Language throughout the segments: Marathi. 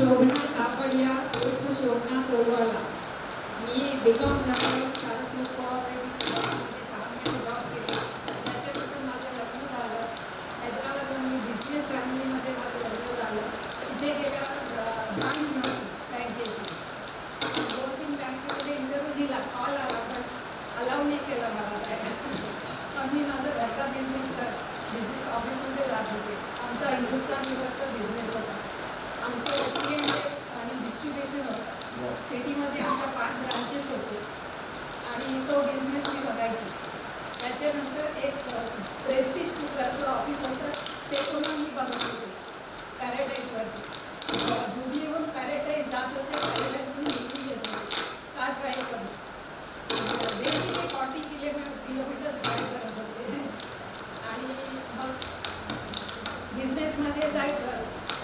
शोभना कापडिया उर्फ शोभना तोडवाला. मी बीकॉम झालं, सारस्वत कोऑपरेटिव्ह बँकमध्ये 6 महिने जॉब केला. त्याच्यानंतर माझं लग्न झालं. हैदराबादला मी बिझनेस फॅमिलीमध्ये माझं लग्न झालं. तिथे गेल्यावर ब्रांच नव्हती बँकेची. 2-3 बँकेमध्ये इंटरव्ह्यू दिला, कॉल आला, पण अलाव नाही केलं मला जायला. पण मी माझा घरचा बिझनेस ऑफिसमध्ये जात होते. आमचा हिंदुस्तान युनिव्हरचा बिझनेस होता. आमचं एसईएम आणि डिस्ट्रीब्युशन होतं. सिटीमध्ये आमच्या 5 ब्रांचेस होते आणि तो बिझनेस मी बघायची. त्याच्यानंतर एक प्रेस्टिज कुकरचं ऑफिस होतं, ते पण मी बघत होते पॅराडाईजवरती. जुडिओहून पॅराडाईज जात होते, पॅराडाईजहून निघून येत होते कार ड्राईव्ह करून. डेली 40 किलोमीटर ड्राईव्ह करत होते. आणि मग बिझनेसमध्ये जायचं.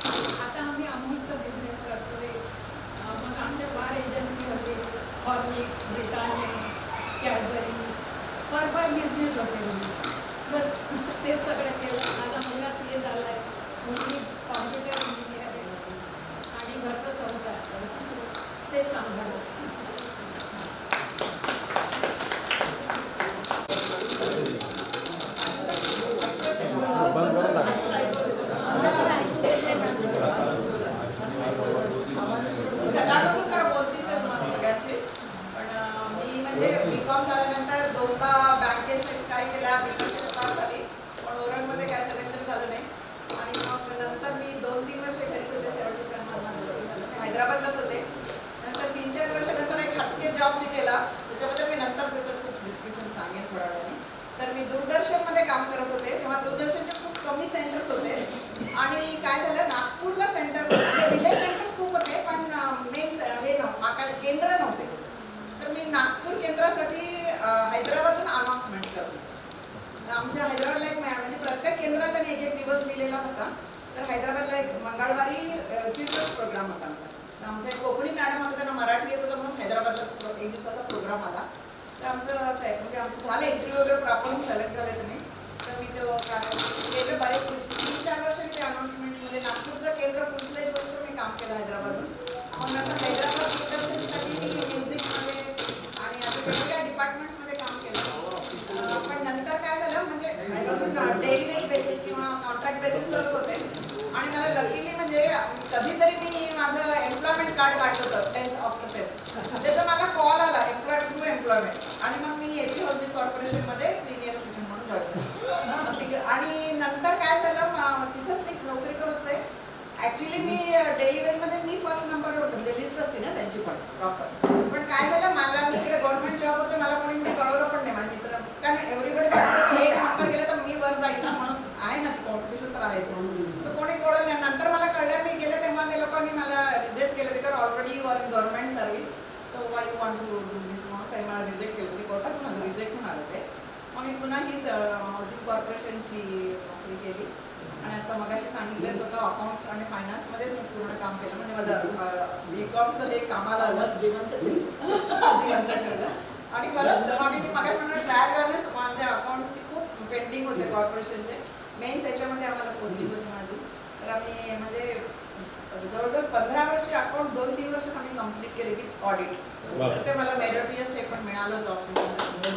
आता आम्ही अमूलचा बिझनेस करतोय. मग आमच्या बार एजन्सी होते, हॉर्लिक्स, ब्रिटानिया, कॅडबरी, फार बिझनेस होते. बस तेच सगळं केलं. माझा मुलगा CA झाला आहे, मुलगी कॉम्प्युटर इंजिनियर आहे आणि घरचा संसार ते सांभाळलं. बीकॉम झाल्यानंतर 2दा बँकेत ट्राय केला, पास झाली, पण ओरंगमध्ये काय सिलेक्शन झालं नाही. आणि मग नंतर मी 2-3 वर्ष घरीच होते. 77 हैदराबादलाच होते. नंतर 3-4 वर्षानंतर एक हटके जॉब मी केला, त्याच्यामध्ये मी नंतर त्याचं खूप डिस्क्रिप्शन सांगेन थोड्या वेळाने. तर मी दूरदर्शनमध्ये काम करत होते. तेव्हा दूरदर्शनचे खूप कमी सेंटर्स होते आणि काय झालं, नागपूरला सेंटर रिले सेंटर्स खूप होते, पण मेन हे केंद्र नव्हते. तर मी नागपूर केंद्रासाठी हैदराबादहून अनाउन्समेंट करतो. आमच्या हैदराबादला एक म्हणजे प्रत्येक केंद्रात त्यांनी एक दिवस दिलेला होता. तर हैदराबादला एक मंगळवारी चिल्ड्रन्स प्रोग्राम होता आमचा. तर आमचा एक कोकणी मॅडम होता, त्यांना मराठी येत होतं म्हणून हैदराबादला 1 दिवसाचा प्रोग्राम आला. तर म्हणजे आमचं झालं इंटरव्ह्यू वगैरे प्रॉपर सिलेक्ट झाले तुम्ही. तर मी तो केलं बरेच 3-4 वर्ष मी ते अनाउन्समेंटमध्ये नागपूरचं केंद्र फुल फ्लेज बसतो मी काम केलं हैदराबादहून. मग नंतर हैदराबाद दूरदर्शनसाठी म्युझिकमध्ये आणि अजून वेगवेगळ्या डिपार्टमेंट्समध्ये काम केलं. पण नंतर काय झालं, म्हणजे डेली वेज बेसिस किंवा कॉन्ट्रॅक्ट बेसिसवरच होते. आणि मला लकीली म्हणजे कधीतरी मी माझं एम्प्लॉयमेंट कार्ड काढलं होतं 10th ऑक्टोबर. त्याचा मला कॉल आला थ्रू एम्प्लॉयमेंट. आणि मग मी AP हाऊसिंग कॉर्पोरेशनमध्ये सिनियर सिटीजन म्हणून जॉईन केलं. आणि नंतर काय झालं, तिथंच मी नोकरी करत होते. ॲक्च्युली मी डेली वेजमध्ये मी फर्स्ट नंबरवर होते, म्हणजे लिस्ट असते ना त्यांची पण प्रॉपर. पण काय झालं, मला मी इकडे गव्हर्नमेंट जॉब होते, मला कोणी मी कळवलं पण नाही माझ्या मित्र, कारण एव्हरीबडी एक नंबर गेलं तर मी वर जाईल ना, म्हणून आहे ना ती कॉम्पिटिशन तर आहेच. तर कोणी कळलं नाही. नंतर मला कळलं, मी गेले तेव्हा ते लोकांनी मला रिजेक्ट केलं, because already you are in government service, so why you want to do this म्हणून त्यांनी मला रिजेक्ट केलं. मी कोर्टात माझं रिजेक्ट होऊन आलं ते. मग मी पुन्हा हीच हाऊसिंग कॉर्पोरेशनची नोकरी केली. आणि आता मगाशी सांगितलंच होतं, अकाउंट आणि फायनान्समध्येच मी पूर्ण काम केलं. म्हणजे माझं बीकॉमचं हे कामाला जिवंत ठरलं. आणि खरंच आणि मी मागे म्हणून ट्रायल बॅलन्स माझ्या अकाउंटची खूप पेंडिंग होते कॉर्पोरेशनचे. मेन त्याच्यामध्ये आम्हाला पोस्टिंग होती माझी. तर आम्ही म्हणजे जवळजवळ 15 वर्ष अकाउंट 2-3 वर्ष आम्ही कम्प्लीट केले विथ ऑडिट. तर ते मला मेरिटियस हे पण मिळालं होतं ऑफिसमध्ये.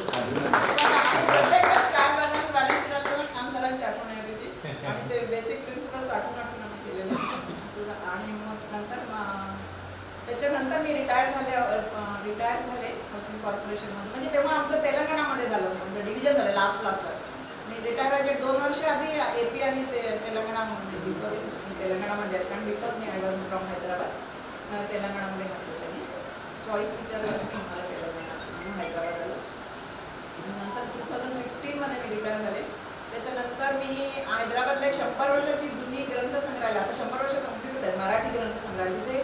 प्रत्येक वेळेस ट्रायल बॅलन्स बॅलन्स खान सरांची आठवण येते ती. आणि ते बेसिक प्रिन्सिपल्स आठवून आम्ही केलेलं. आणि मग नंतर त्याच्यानंतर मी रिटायर झाले हाऊसिंग कॉर्पोरेशनमध्ये. म्हणजे तेव्हा आमचं तेलंगणामध्ये झालं, म्हणजे डिव्हिजन झालं लास्टला. मी रिटायर व्हायचे 2 वर्ष आधी AP आणि तेलंगणामध्ये मी तेलंगणामध्ये आहे, कारण because me I was from Hyderabad. तेलंगणामध्ये घातलं त्यांनी चॉईस विचारलं की मला तेलंगणा म्हणून हैदराबाद आलं. नंतर 2015मध्ये मी रिटायर झाले. त्याच्यानंतर मी हैदराबादला एक 100 वर्षाची जुनी ग्रंथसंग्रहालय, आता 100 वर्ष कंप्लीट होत आहेत, मराठी ग्रंथसंग्रहालय. तिथे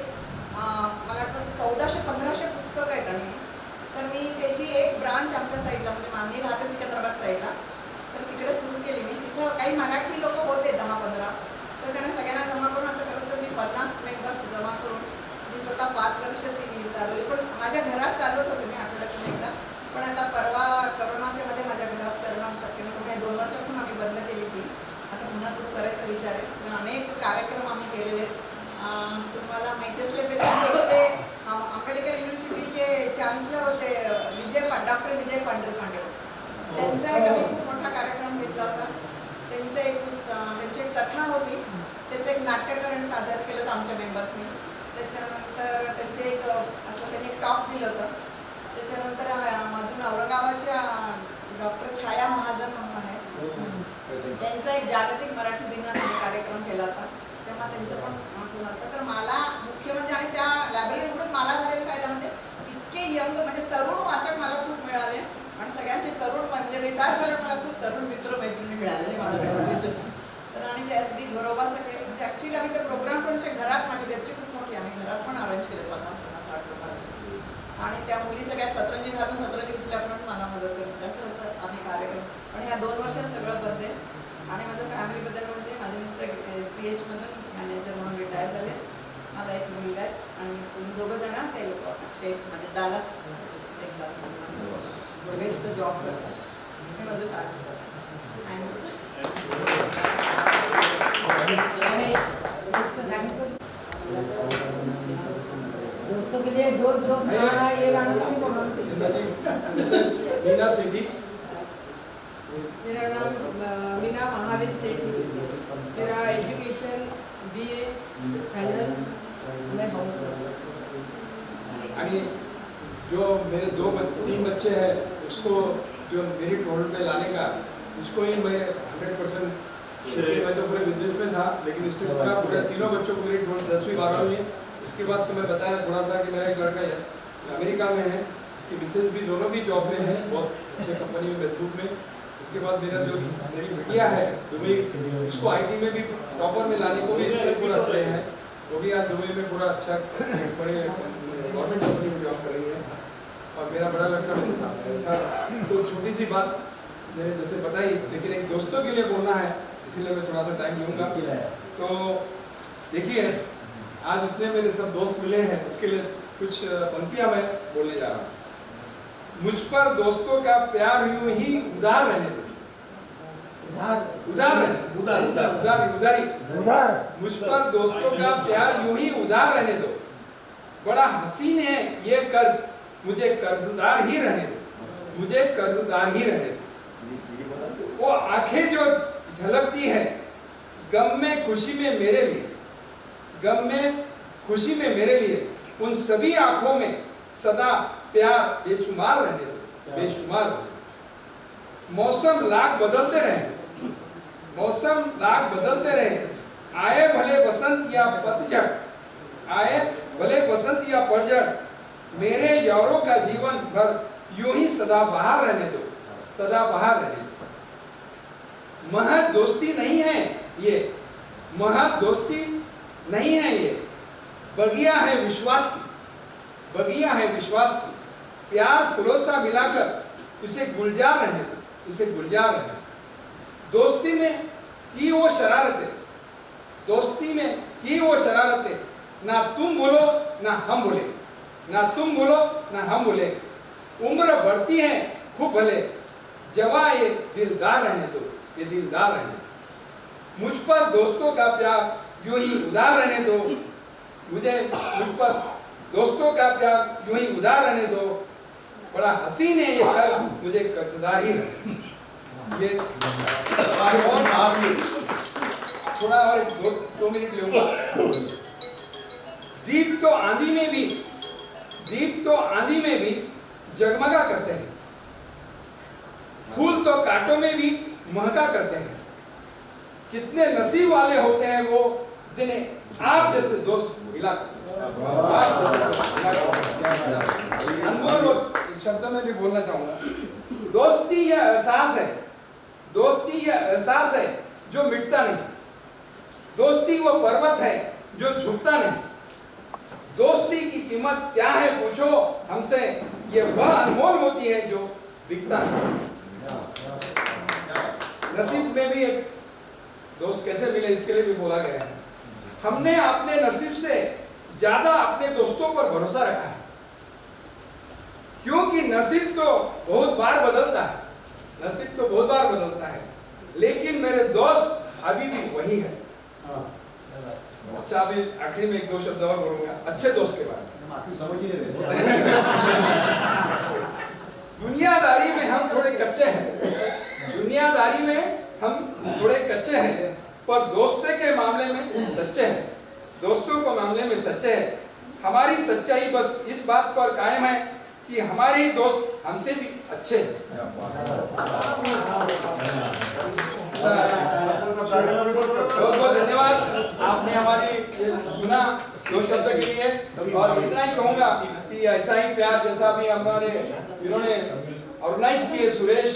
मला वाटतं 1400-1500 पुस्तकं आहेत. आणि तर मी त्याची एक ब्रांच आमच्या साईडला, म्हणजे आम्ही राहते सिकंदराबाद साईडला, तर तिकडे सुरू केली मी. तिथं काही मराठी लोक होते 10-15, तर त्यांना सगळ्यांना जमा करून असं करत तर मी 50 मेंबर्स जमा करून मी स्वतः 5 वर्ष ती चालवली. पण माझ्या घरात चालवत होते मी आठवड्यातून एकदा. पण आता परवा करोनाच्या मध्ये माझ्या घरात करणं शक्य नाही, म्हणजे 2 वर्षापासून आम्ही बंद केली ती. आता पुन्हा सुरू करायचा विचार आहे. अनेक कार्यक्रम आम्ही केलेले आहेत. तुम्हाला माहिती असले आंबेडकर युनिव्हर्सिटीचे चान्सलर होते डॉक्टर विजय पांडे. त्यांचा एक आम्ही खूप मोठा कार्यक्रम घेतला होता. त्यांची एक कथा होती, त्याचं एक नाट्यकरण सादर केलं होतं आमच्या मेंबर्सनी. त्याच्यानंतर त्यांचे एक असं त्यांनी एक टॉक दिलं होतं. त्याच्यानंतर अजून औरंगाबादच्या डॉक्टर छाया महाजन म्हणून आहे, त्यांचा एक जागतिक मराठी दिनाचा कार्यक्रम केला होता. तेव्हा त्यांचं पण असं झालं. तर मला मुख्य म्हणजे आणि त्या लायब्ररीकडून मला झालेला फायदा म्हणजे इतके यंग म्हणजे तरुण वाचक मला खूप मिळाले आणि सगळ्यांचे तरुण म्हणजे रिटायर झाले मला खूप तरुण मित्र मैत्रिणी मिळाले मला. तर आणि ते अगदी घरोबा सगळे म्हणजे ॲक्च्युली आम्ही ते प्रोग्राम पण असे घरात माझी घरची खूप मोठी आम्ही घरात पण अरेंज केले 50-60 लोकांचे. आणि त्या मुली सगळ्यात सतरंजी घालून सतरंजी उचल्या पण मला मदत करतात. तर असं आम्ही कार्यक्रम पण ह्या 2 वर्षात सगळं बंद आहे. आणि माझं फॅमिलीबद्दल म्हणजे माझे मिस्टर SPH मधून मॅनेजर म्हणून रिटायर झाले. मला एक मुलगा आहे आणि 2 जण ते लोक स्टेट्समध्ये डालस टेक्सास दोघे तिथं जॉब करतात. हे माझं ताट दोस्तों के लिए दोस्त बनाना ये गाना नहीं बोलना. मीना सेठी. मेरा नाम मीना महावीर सेठी. मेरा एजुकेशन BA फाइनल. मैं हाउस आणि जो मेरे 3 बच्चे हैं उसको जो मेरिट रोल पे लाने का उसको ही मैं 100% मैं तो पूरे बिजनेस में था, लेकिन इससे पूरे तीनों बच्चों को मेरिट रोल 10वीं 12वीं में. उसके बाद तो मैं बताया थोड़ा सा कि मेरा एक लड़का है अमेरिका में है, उसकी मिसेज भी दोनों भी जॉब में है बहुत अच्छे कंपनी में फेसबुक में. उसके बाद मेरी बिटिया है दुबई, उसको IT में भी टॉपर में लाने को भी इसमें पूरा श्रेय है. वो भी आज दुबई में पूरा अच्छा बड़े गवर्नमेंट कंपनी में जॉब कर रही है. और मेरा बड़ा लड़का मेरे साथ है. ऐसा तो छोटी सी बात मैंने जैसे बताई, लेकिन एक दोस्तों के लिए बोलना है इसीलिए मैं थोड़ा सा टाइम लूँगा. तो देखिए आज इतने मेरे सब दोस्त मिले हैं, उसके लिए कुछ पंक्तियाँ मैं बोलने जा रहा हूँ. मुझ पर दोस्तों का प्यार यूं ही उदार रहने दो. उदार. मुझ पर दोस्तों का प्यार यूं ही उदार रहने दो. बड़ा हसीन है ये कर्ज, मुझे कर्जदार ही रहने दो. मुझे कर्जदार ही रहने दो. वो आंखें जो झलकती है गम में खुशी में मेरे लिए, गम में खुशी में मेरे लिए, उन सभी आंखों में सदा प्यार बेशुमार रहने दो. बेशुमार. मौसम लाख बदलते रहे, मौसम लाख बदलते रहे. आए भले बसंत या पतझड़, आए भले बसंत या पतझड़, मेरे यारों का जीवन भर यूं ही सदा बहार रहने दो. सदा बहार रहने दो. महज दोस्ती नहीं है ये, महज दोस्ती नहीं है ये, बगिया है विश्वास की, बगिया है विश्वास की. प्यार फूलों सा मिलाकर इसे गुलजार रहने दो. इसे गुलजार रहने दो. दोस्ती में की वो शरारतें, दोस्ती में की वो शरारतें, ना तुम बोलो ना हम बोले, ना तुम बोलो ना हम बोले. उम्र बढ़ती है खूब भले, जवा ये दिलदार रहने दो. ये दिलदार रहने दो. मुझ पर दोस्तों का प्यार यूं ही उदार रहने दो. मुझ पर दोस्तों का प्यार यूं ही उदार रहने दो. बड़ा हसीन है ये कर्ज, मुझे कर्जदार ही रहने. ये थोड़ा और 2 मिनट लूंगा. दीप तो आंधी में भी, दीप तो आंधी में भी जगमगा करते हैं. फूल तो कांटों में भी महका करते हैं. कितने नसीब वाले होते हैं वो जिन्हें आप जैसे दोस्त मिला. अनमोल शब्द में भी बोलना चाहूंगा. दोस्ती यह एहसास है, दोस्ती यह एहसास है जो मिटता नहीं. दोस्ती वो पर्वत है जो झुकता नहीं. दोस्ती की कीमत क्या है पूछो हमसे, ये वह अनमोल मोती है जो बिकता नहीं. नसीब में भी एक दोस्त कैसे मिले इसके लिए भी बोला गया है. हमने अपने नसीब से ज्यादा अपने दोस्तों पर भरोसा रखा है, क्योंकि नसीब तो बहुत बार बदलता है. नसीब तो बहुत बार बदलता है, लेकिन मेरे दोस्त अभी भी वही है. अच्छा, अभी आखिरी में एक दो शब्द और बोलूंगा अच्छे दोस्त के बारे में। दुनियादारी में हम थोड़े कच्चे हैं, दुनियादारी में हम थोड़े कच्चे हैं, पर दोस्ती के मामले में सच्चे हैं, दोस्तों के मामले में सच्चे हैं। हमारी सच्चाई बस इस बात पर कायम है कि हमारे दोस्त हमसे भी अच्छे हैं। बहुत बहुत धन्यवाद, आपने हमारी सुना दो शब्द के लिए। और इतना ही कहूंगा कि ऐसा ही प्यार जैसा भी हमारे इन्होंने ऑर्गेनाइज किए, सुरेश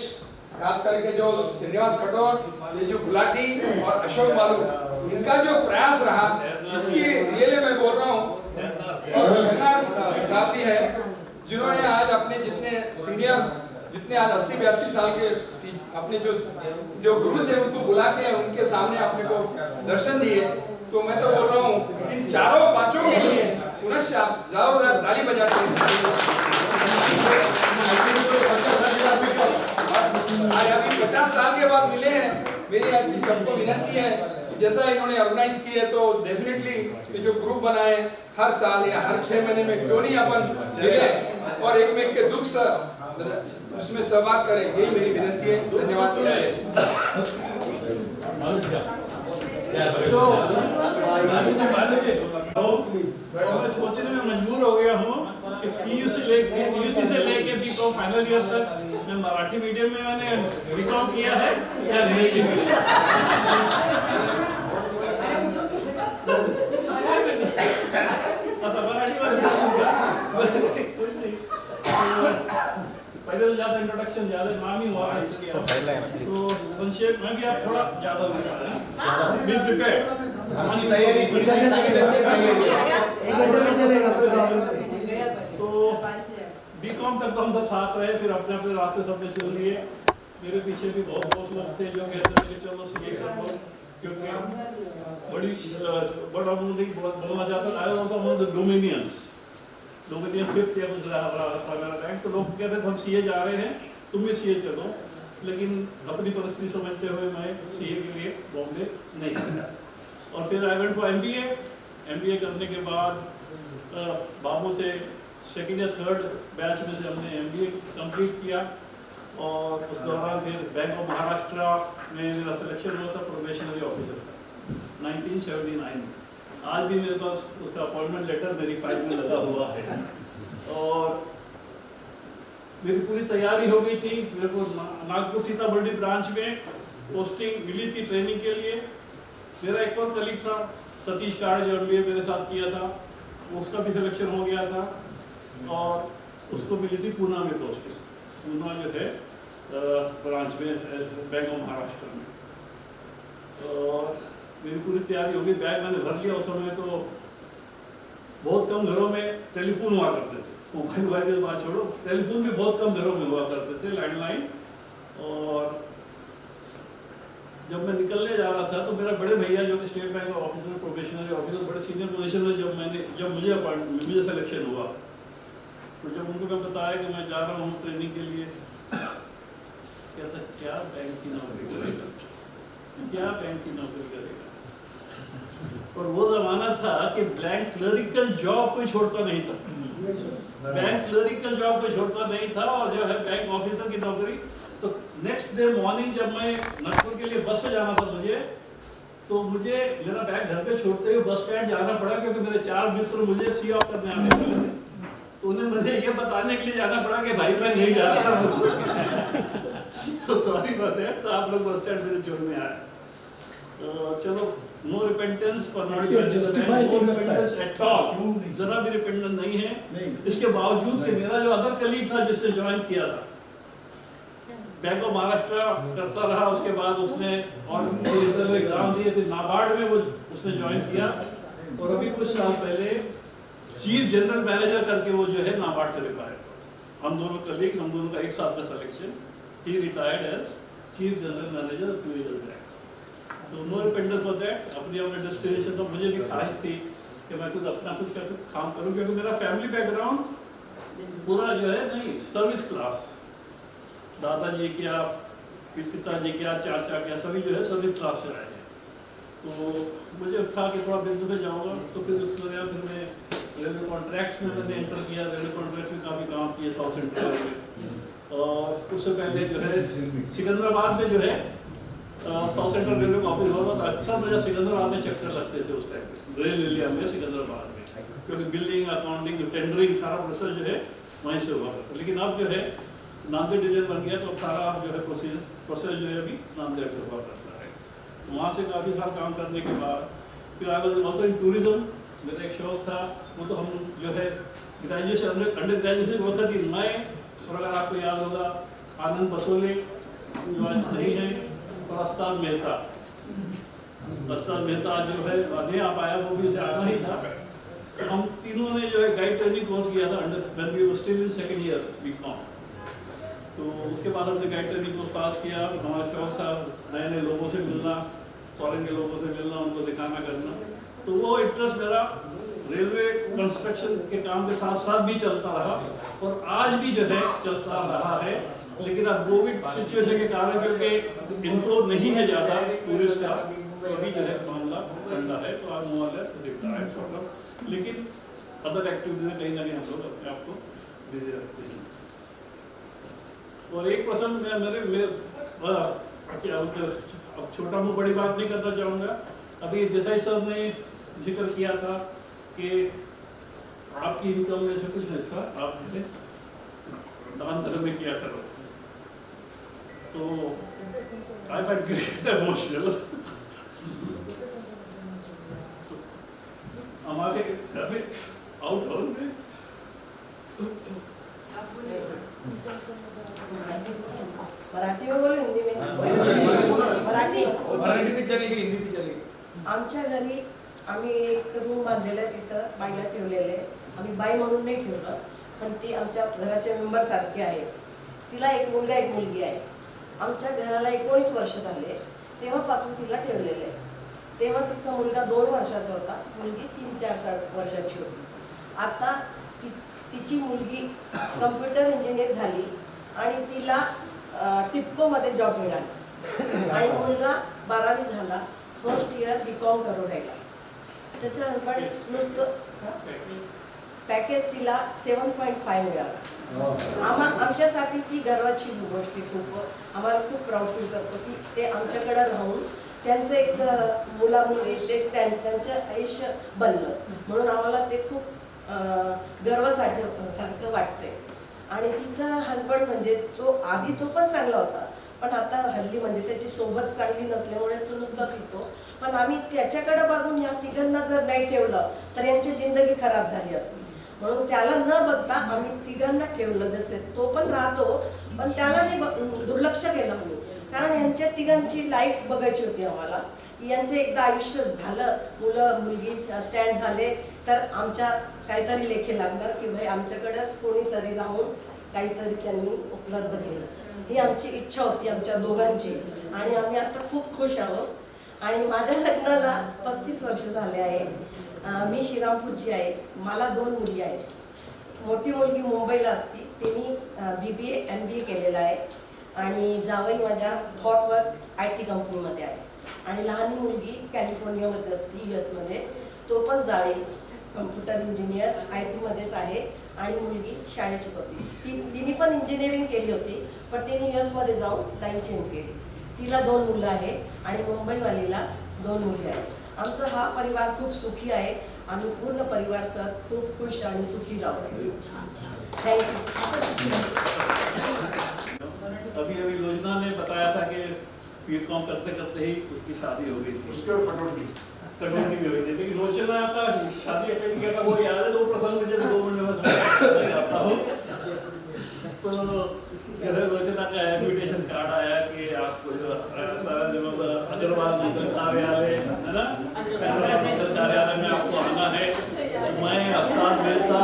खास करके, जो श्रीनिवास कटोर, ये जो गुलाटी और अशोक बालू, इनका जो प्रयास रहा, इसकी रियली मैं बोल रहा हूँ, साथ ही है जिन्होंने आज अपने जितने सीनियर, जितने आज 80-82 साल के अपने जो गुरु थे उनको बुला के उनके सामने अपने को दर्शन दिए। तो मैं तो बोल रहा हूँ इन चारों पांचों के लिए पुनश्च आप जोरदार ताली बजाते हैं। अभी 50 साल के बाद मिले हैं, मेरी ऐसी सबको विनती है, जैसा इन्होंने ऑर्गेनाइज किया है तो डेफिनेटली ये जो ग्रुप बनाए हर साल या हर 6 महीने में क्यों नहीं अपन मिले और एक में के दुख उसमें सहभाग करें, यही मेरी विनती है। धन्यवाद। मैं सोचने में मजबूर हो गया हूँ कि पीयूसी से लेके बीकॉम फाइनल ईयर तक मैं मराठी मीडियम में मैंने बीकॉम किया है या अंग्रेजी मीडियम। पहले तो ज्यादा इंट्रोडक्शन ज्यादा नाम ही हुआ है, तो संक्षेप में भी आप थोड़ा ज्यादा बी प्रिपेयर्ड। तो बीकॉम तक तो हम सब साथ रहे, फिर अपने अपने रास्ते सबने चल लिए। मेरे पीछे भी बहुत लोग थे जो कहते थे चलो सीए कर लो, क्योंकि बड़ा बोलना चाहता था डोमिनियंस फिफ्थ या कुछ रैंक, तो लोग कहते थे हम सीए जा रहे हैं, तुम भी सीए चलो। लेकिन अपनी परिस्थिति समझते हुए मैं सीए के लिए बॉम्बे नहीं गया। और फिर आई वेंट फॉर एमबीए करने के बाद बाबू से सेकेंड या थर्ड बैच में से हमने एमबीए कंप्लीट किया। और उस दौरान फिर बैंक ऑफ महाराष्ट्र में मेरा सिलेक्शन हुआ था प्रोबेशनरी ऑफिसर का 1979 में। आज भी मेरे पास उसका अपॉइंटमेंट लेटर मेरी फाइल में लगा हुआ है। और मेरी पूरी तैयारी हो गई थी। मेरे को नागपुर सीताबर्डी ब्रांच में पोस्टिंग मिली थी ट्रेनिंग के लिए। मेरा एक और कलीग था सतीश काड़, जो एमबीए मेरे साथ किया था, उसका भी सिलेक्शन हो गया था और उसको मिली थी पूना में पोस्टिंग, पूना जो है ब्रांच में बैंक ऑफ महाराष्ट्र में। और मेरी पूरी तैयारी हो गई, बैग मैंने भर लिया। उस समय तो बहुत कम घरों में टेलीफोन हुआ करते थे, मोबाइल की बात छोड़ो, टेलीफोन भी बहुत कम घरों में हुआ करते थे, लैंडलाइन। और जब मैं निकलने जा रहा था तो मेरा बड़े भैया जो कि state bank officer, probationary officer, बड़े सीनियर पोजीशन में, जब मुझे सिलेक्शन हुआ तो जब उनको मैं बताया कि मैं जा रहा हूँ ट्रेनिंग के लिए, कहता क्या बैंक की नौकरी करेगा, क्या बैंक की नौकरी करेगा। और वो जमाना था कि ब्लैंक क्लरिकल जॉब कोई छोड़ता नहीं था, बैंक क्लरिकल जॉब कोई छोड़ता नहीं था। और जो है बैंक ऑफिसर की नौकरी, तो नेक्स्ट डे मॉर्निंग जब मैं नागपुर के लिए बस से जाना था मुझे, तो मुझे मेरा बैग घर पे छोड़ते हुए बस स्टैंड जाना पड़ा, क्योंकि मेरे 4 मित्र मुझे सी ऑफ करने आने वाले थे। तो उन्हें मुझे ये बताने के लिए जाना पड़ा कि भाई मैं नहीं जा रहा हूँ। तो सॉरी बात है, तो आप लोग बस स्टैंड मुझे छोड़ने आए। तो चलो, no repentance for not repentance at all, जरा भी रिपेंटेंस नहीं है। इसके बावजूद कि मेरा जो अदर कलीग था जिसने ज्वाइन किया था बैंक ऑफ महाराष्ट्र करता रहा, उसके बाद उसने और एग्जाम दिए, फिर नाबार्ड में वो उसने ज्वाइन किया। और अभी कुछ साल पहले चीफ जनरल मैनेजर करके वो जो है नाबार्ड से रिटायर हुआ। हम दोनों कलीग, हम दोनों का एक साथ में selection, he retired as chief general manager few years back. तो नो डिपेंडेंस फॉर दैट, अपनी अपने डेस्टिनेशन। तो मुझे भी ख्वाहिश थी कि मैं खुद अपना कुछ काम करूँ, क्योंकि मेरा फैमिली बैकग्राउंड पूरा जो है नहीं सर्विस क्लास, दादाजी क्या, पिताजी क्या, चाचा क्या, सभी जो है सर्विस क्लास से रहे हैं। तो मुझे था कि थोड़ा बिजनेस में जाऊँगा, तो फिर उसके बाद फिर मैं रेलवे कॉन्ट्रैक्ट्स में मैंने एंटर किया। रेलवे कॉन्ट्रैक्ट में काफ़ी काम किया साउथ सेंट्रल में, और उससे पहले जो है सिकंदराबाद में जो है साउथ सेंट्रल रेलवे का ऑफिस होता था। अक्सर मुझे सिकंदराबाद में चक्कर लगते थे उस टाइम पे, रेल एरिया में सिकंदराबाद में, क्योंकि बिल्डिंग, अकाउंटिंग, टेंडरिंग सारा प्रोसेस जो है वहीं से हुआ करता। लेकिन अब जो है नांदेड़ डिवीजन बन गया, तो सारा जो है प्रोसेस जो है अभी नांदेड़ से हुआ करता है। वहाँ से काफ़ी सारा काम करने के बाद फिर I was also in tourism. मेरा एक शौक था, वो तो हम जो है ग्रेजुएशन, अंडर ग्रेजुएशन वक्त ही मैं, और अगर आपको याद होगा आनंद बसोले जो आज नहीं है, और अस्ताद मेहता जो है नहीं आ पाया, वो भी उसे आना ही था। तो हम तीनों ने जो है गाइड ट्रेनिंग कोर्स किया था when we were still in second year BCom. तो उसके बाद हमने गाइड ट्रेनिंग कोर्स पास किया। हमारा शौक था नए नए लोगों से मिलना, फॉरेन के लोगों से मिलना, उनको दिखाना करना। तो वो इंटरेस्ट मेरा रेलवे कंस्ट्रक्शन के काम के साथ साथ भी चलता रहा, और आज भी जो है चलता रहा है। लेकिन अब कोविड सिचुएशन के कारण क्योंकि इनफ्लो नहीं है ज़्यादा टूरिस्ट का, तो अभी जो है मामला ठंडा है, तो आज more less retired sort of. लेकिन अदर एक्टिविटीज में कहीं ना कहीं हम लोग अपने आप को बिजी रखते हैं। और एक प्रश्न अब छोटा मुँह बड़ी बात नहीं करना चाहूँगा। अभी देसाई साहब ने जिक्र किया था कि आपकी इनकम में से कुछ हिस्सा आप दान धर्म में किया करो, तो आई फाइंड गेट इमोशनल। हमारे घर में आउट हो गए। मराठी में बोलो, हिंदी में? मराठी भी चलेगी, हिंदी भी चलेगी। आमच्या घरी आम्ही एक रूम बांधलेलं आहे, तिथं बाईला ठेवलेलं आहे. आम्ही बाई म्हणून नाही ठेवलं, पण ती आमच्या घराचे मेंबर सारखी आहे. तिला एक मुलगा एक मुलगी आहे. आमच्या घराला 19 वर्ष झाले, तेव्हापासून तिला ठेवलेलं आहे. तेव्हा तिचा मुलगा 2 वर्षाचा होता, मुलगी 3-4 वर्षाची होती. आता तिची मुलगी कम्प्युटर इंजिनियर झाली आणि तिला टिपकोमध्ये जॉब मिळाला, आणि मुलगा 12वी झाला, फर्स्ट इयर बीकॉम करून राहिला. त्याचं हजबंड नुसतं पॅकेज तिला 7.5 मिळाला. आमच्यासाठी ती गर्वाची गोष्ट आहे. खूप आम्हाला खूप प्राऊड फील करतो की ते आमच्याकडे राहून त्यांचं एक मुला-मुली ते स्टँड त्यांचं आयुष्य बनलं, म्हणून आम्हाला ते खूप गर्वासाठी सारखं वाटतंय. आणि तिचा हजबंड म्हणजे आधी तो पण चांगला होता, पण आता हल्ली म्हणजे त्याची सोबत चांगली नसल्यामुळे तो नुसता पितो. पण आम्ही त्याच्याकडे बघून या तिघांना जर नाही ठेवलं तर यांची जिंदगी खराब झाली असती, म्हणून त्याला न बघता आम्ही तिघांना ठेवलं. जसे तो पण राहतो, पण त्याला नाही दुर्लक्ष केलं आम्ही, कारण यांच्या तिघांची लाईफ बघायची होती आम्हाला. यांचं एकदा आयुष्य झालं, मुलं मुलगी स्टँड झाले, तर आमच्या काहीतरी लेखी लागणार की भाई आमच्याकडं कोणीतरी राहून काहीतरी त्यांनी उपलब्ध केलं. ही आमची इच्छा होती आमच्या दोघांची, आणि आम्ही आता खूप खुश आहोत. आणि माझ्या लग्नाला 35 वर्ष झाले आहे. मी श्रीरामपूरची आहे. मला 2 मुली आहेत. मोठी मुलगी मुंबईला असते, तिने BBA MBA केलेलं आहे, आणि जावई माझ्या थॉटवर्क IT कंपनीमध्ये आहे. आणि लहान मुलगी कॅलिफोर्नियामध्ये असते, US मध्ये. तो पण जावे कम्प्युटर इंजिनियर IT मध्येच आहे, आणि मुलगी शाळेत शिकवते. तिने पण इंजिनिअरिंग केली होती, पण तिने US मध्ये जाऊन लाईन चेंज केली. तिला 2 मुलं आहे, आणि मुंबईवालीला 2 मुली आहेत. आमचा हा परिवार खूप सुखी आहे. आम्ही पूर्ण परिवारसह खूप खुश आणि सुखी राहू. थँक्यू. अभी योजना ने बताया था कि बीकॉम करते करते ही उसकी शादी हो गई थी, उसके और कटौती भी हुई थी. लेकिन लोचना का शादी अटेंड किया था, वो याद है 2 प्रसंग मुझे 2 मिनट में आता हूँ. तो लोचना का इन्विटेशन कार्ड आया कि आपको जो अग्रवाल मंगल कार्यालय है ना, मंगल कार्यालय में आपको आना है. मैं अस्ताद मेहता,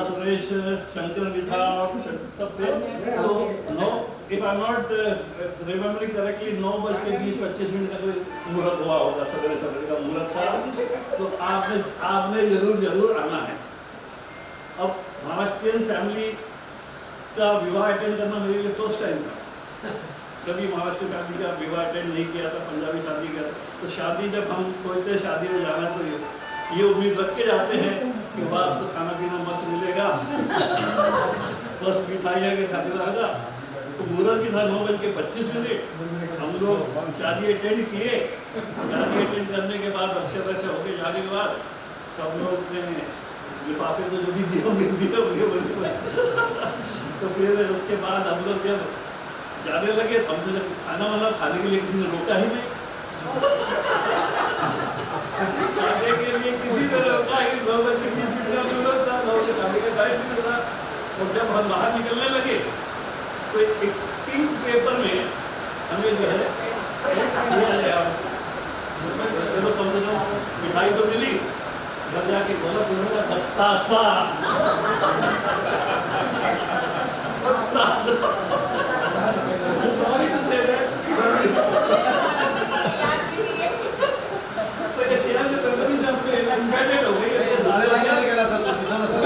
सुरेश, शंकर विधा सबसे, तो 9, if I'm not remembering correctly, 9:20-25 का कोई मुहूर्त हुआ होगा, सवेरे का मुहूर्त था. तो आपने जरूर आना है. अब महाराष्ट्रियन फैमिली का विवाह अटेंड करना मेरे लिए फर्स्ट टाइम था. कभी महाराष्ट्र की शादी का विवाह अटेंड नहीं किया था, पंजाबी शादी का। तो शादी जब हम सोचते हैं शादी में जाना तो ये उम्मीद रख के जाते हैं कि बाहर तो खाना पीना मस्त मिलेगा, बस मिठाइयाँ के खाते रहेगा। तो मुहूर्त की था 9:25। हम लोग शादी अटेंड किए। शादी अटेंड करने के बाद अक्षर होके जाने के बाद सब लोग ने लिफाफे तो जो भी दिए तो फिर उसके बाद हम लोग जब जाने लगे तो हमसे खाना वाना खाने के लिए किसी ने रोका ही नहीं। खाने के लिए किसी ने रोका ही 9:20 का मुहूर्त था, 9 खाने का टाइम भी था। और जब हम बाहर निकलने लगे तो एक पिंक पेपर में हमें जो है चलो कम से कम मिठाई तो मिली। घर जाके बोला बोलूँगा बतासा सॉरी टू से दैट। तो ये शेयर जो कंपनी जब इन्वाइटेड हो गई है दुसऱ्याला गेला गेला सर तो तिथं नसेल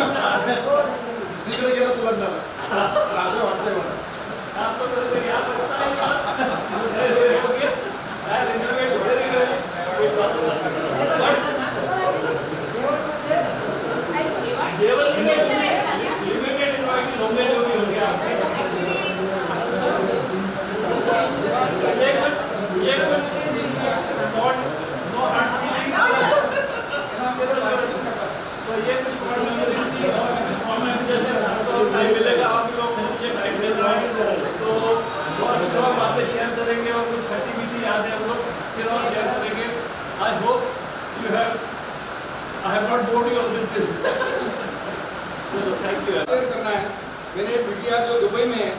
दुसरीकडे गेला तुला झाला राजा वाटतंय मला आपको तो क्या पता है हो गया यार इन्वेंट हो रही है कोई बात नहीं। केवल लिमिटेड इन्वाइट होंगे जो भी हो गया। ये कुछ नॉट नो हार्ट फीलिंग तो ये कुछ फॉर्मेलिटी और कुछ फॉर्मेलिटी जैसे तो टाइम मिलेगा आप लोग मुझे टाइम दे रहे हैं तो और बातें शेयर करेंगे और कुछ एक्टिविटी याद है हम लोग फिर और शेयर करेंगे। I hope you have I have not board you विद दिस। Thank you. शेयर करना है मेरे बिटिया जो दुबई में है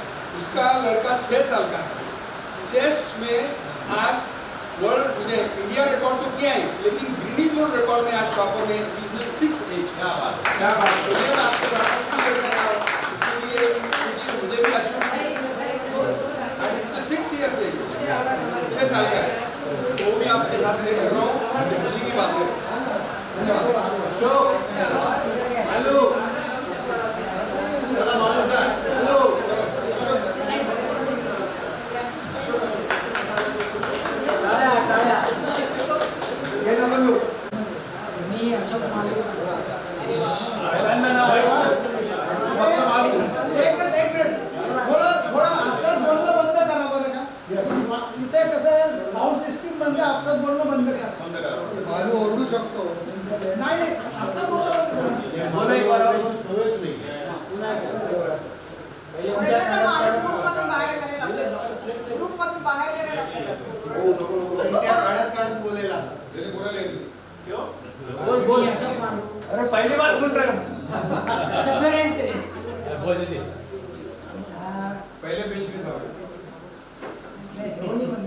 उसका लड़का 6 साल का है। चेस में आज वर्ल्ड ने इंडिया रिकॉर्ड तो किया है लेकिन गिनीज वर्ल्ड रिकॉर्ड में आज टॉपर में 6 एज। क्या बात तो ये आपको बताना इसलिए मुझे भी अच्छा 6 इयर्स एज 6 साल का है तो वो भी आपके साथ शेयर कर रहा हूँ खुशी की बात है। हेलो त्याला मालूम काय हेलो मी अशोक मालू फक्त मालूम थोडा आपसात बोलणं बंद करा बरं का. इथे कसं आहे साऊंड सिस्टीम म्हणजे आपसात बोलणं बंद करा. बंद करा मालू ओरडू शकतो नाही आपसात बोलणं बंद करा. ग्रुपमधून बाहेर गेले लागले ग्रुपमधून बाहेर गेले लागले हो नको नको त्या काढत बोलेला क्यों मी अशोक मालू अरे पहिली बात सुन रहे हो. सगळे से पहले बेंच में था नाही दोन्ही पण